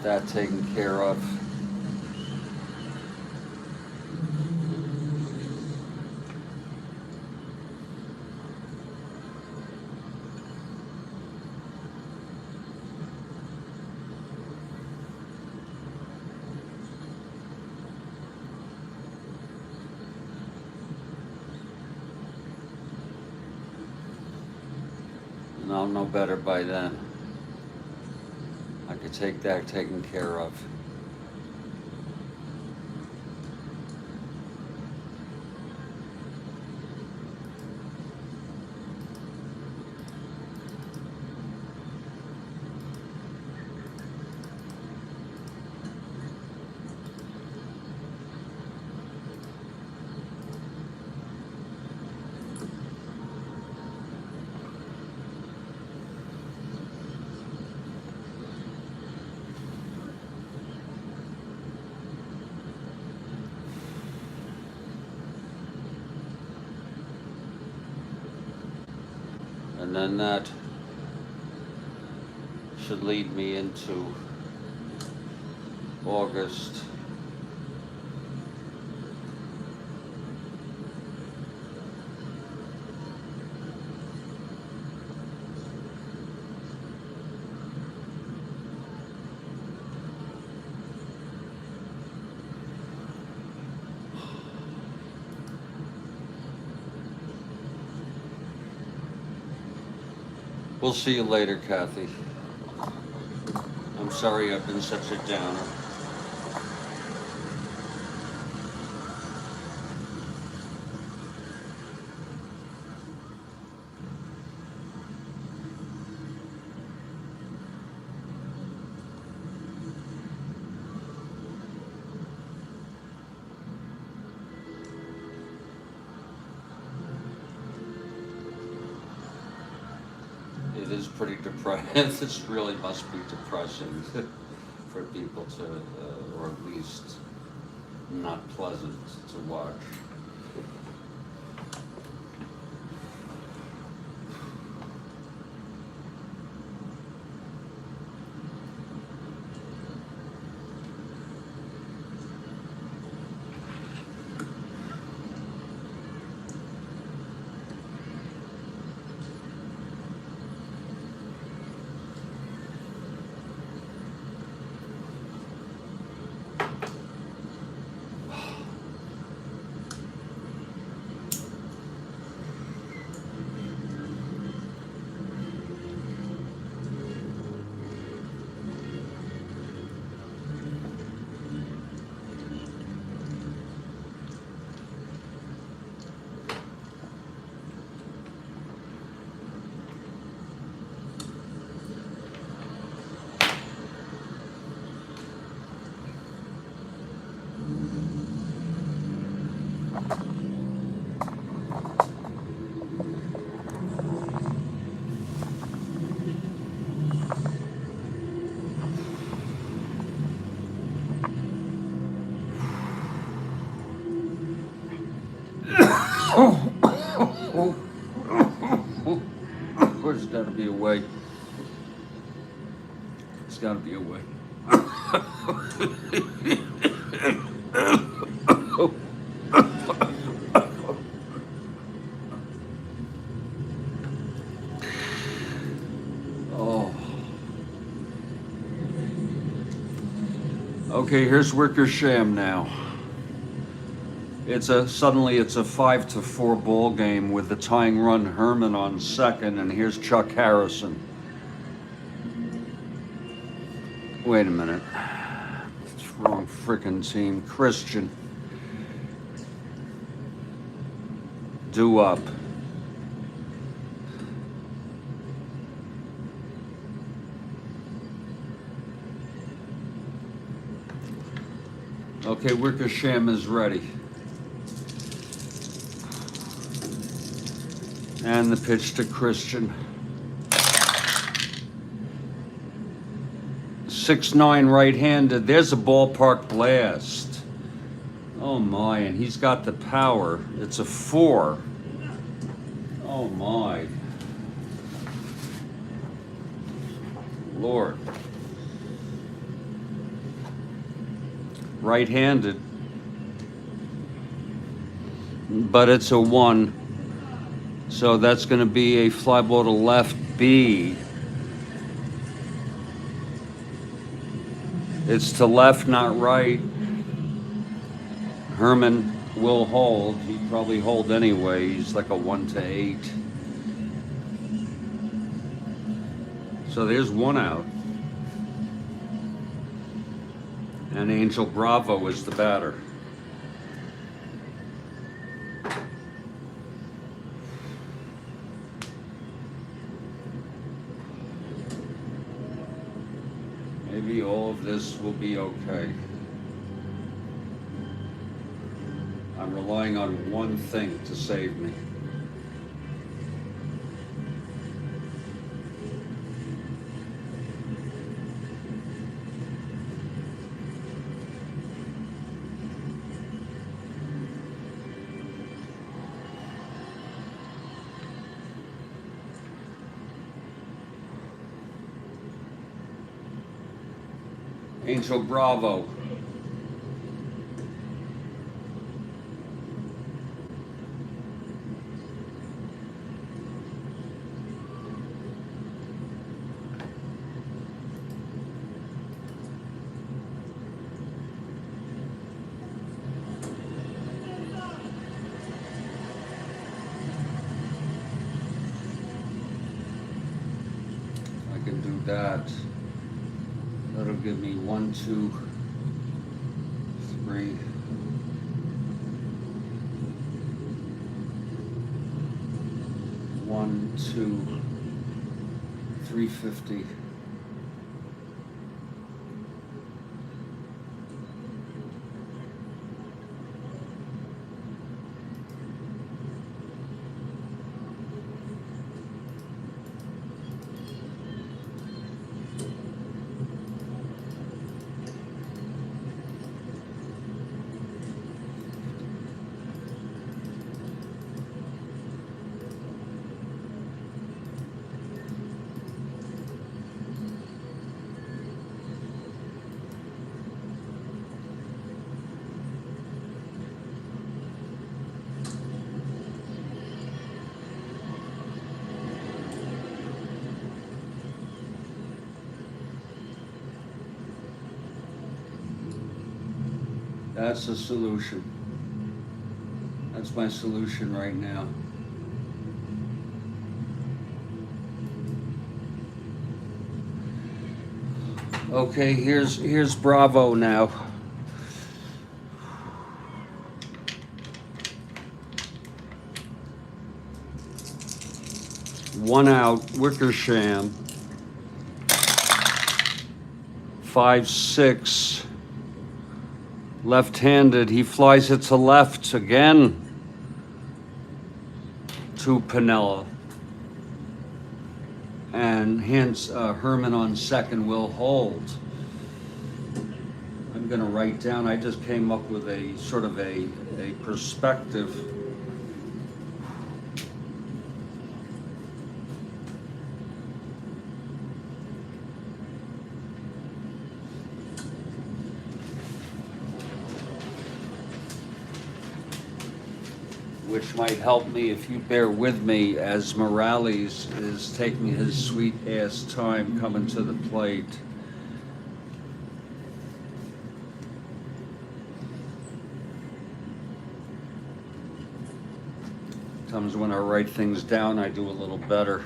That taken care of. And I'll know better by then. I could take that taken care of. And then that should lead me into August. We'll see you later, Kathy. I'm sorry I've been such a downer. It is pretty depressing. This really must be depressing for people to, or at least not pleasant to watch. There's got to be a way. There's got to be a way. Oh. Okay, here's Wickersham now. Suddenly it's a 5-4 ball game with the tying run Herman on second, and here's Chuck Harrison. Wait a minute. It's wrong frickin' team. Christian. Due up. Okay, Wickersham is ready. And the pitch to Christian. 6'9" right-handed. There's a ballpark blast. Oh my, and he's got the power. It's a 4. Oh my. Lord. Right-handed. But it's a 1. So that's going to be a fly ball to left B. It's to left, not right. Herman will hold. He'd probably hold anyway. He's like a 1-8. So there's 1 out. And Angel Bravo is the batter. Maybe all of this will be okay. I'm relying on one thing to save me. Angel Bravo. I can do that. That'll give me 1, 2, 3. One, 2, 350. That's the solution. That's my solution right now. Okay, here's Bravo now. One out, Wickersham. 5, 6. Left-handed, he flies it to left again to Piniella. And hands Herman on second will hold. I'm gonna write down, I just came up with a sort of a perspective. Which might help me if you bear with me as Morales is taking his sweet ass time coming to the plate. Sometimes when I write things down, I do a little better.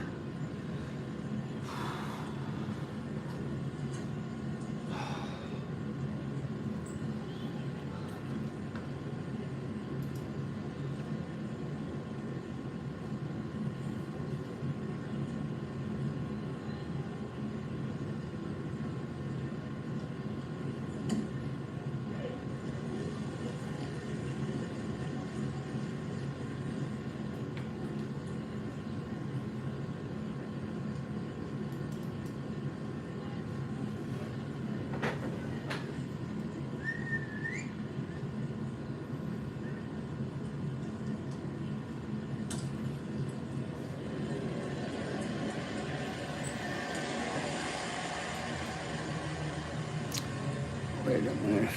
Wait a minute.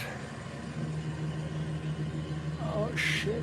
Oh, shit.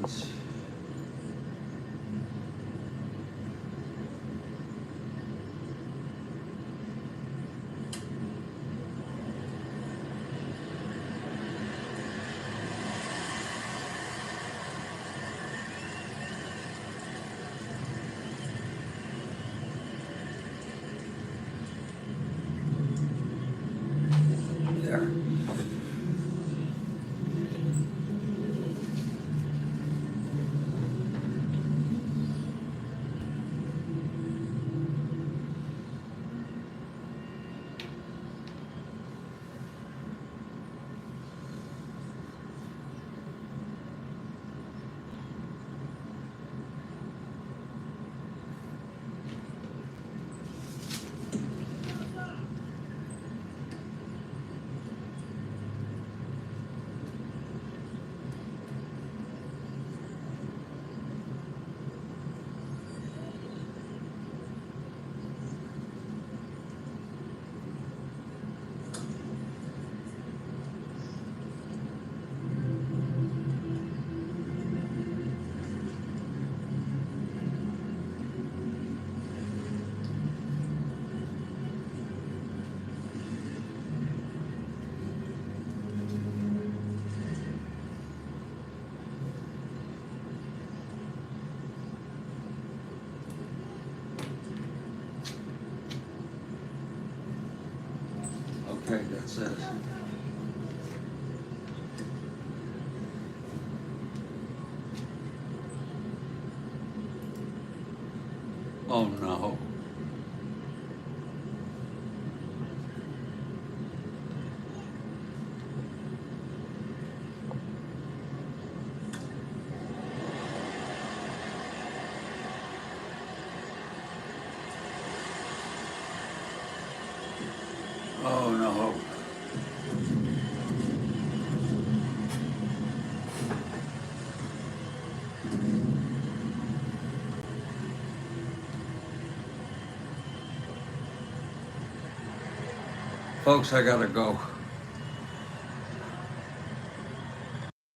Let's- There. Okay, that's it. Oh no. Oh no. Folks, I gotta go.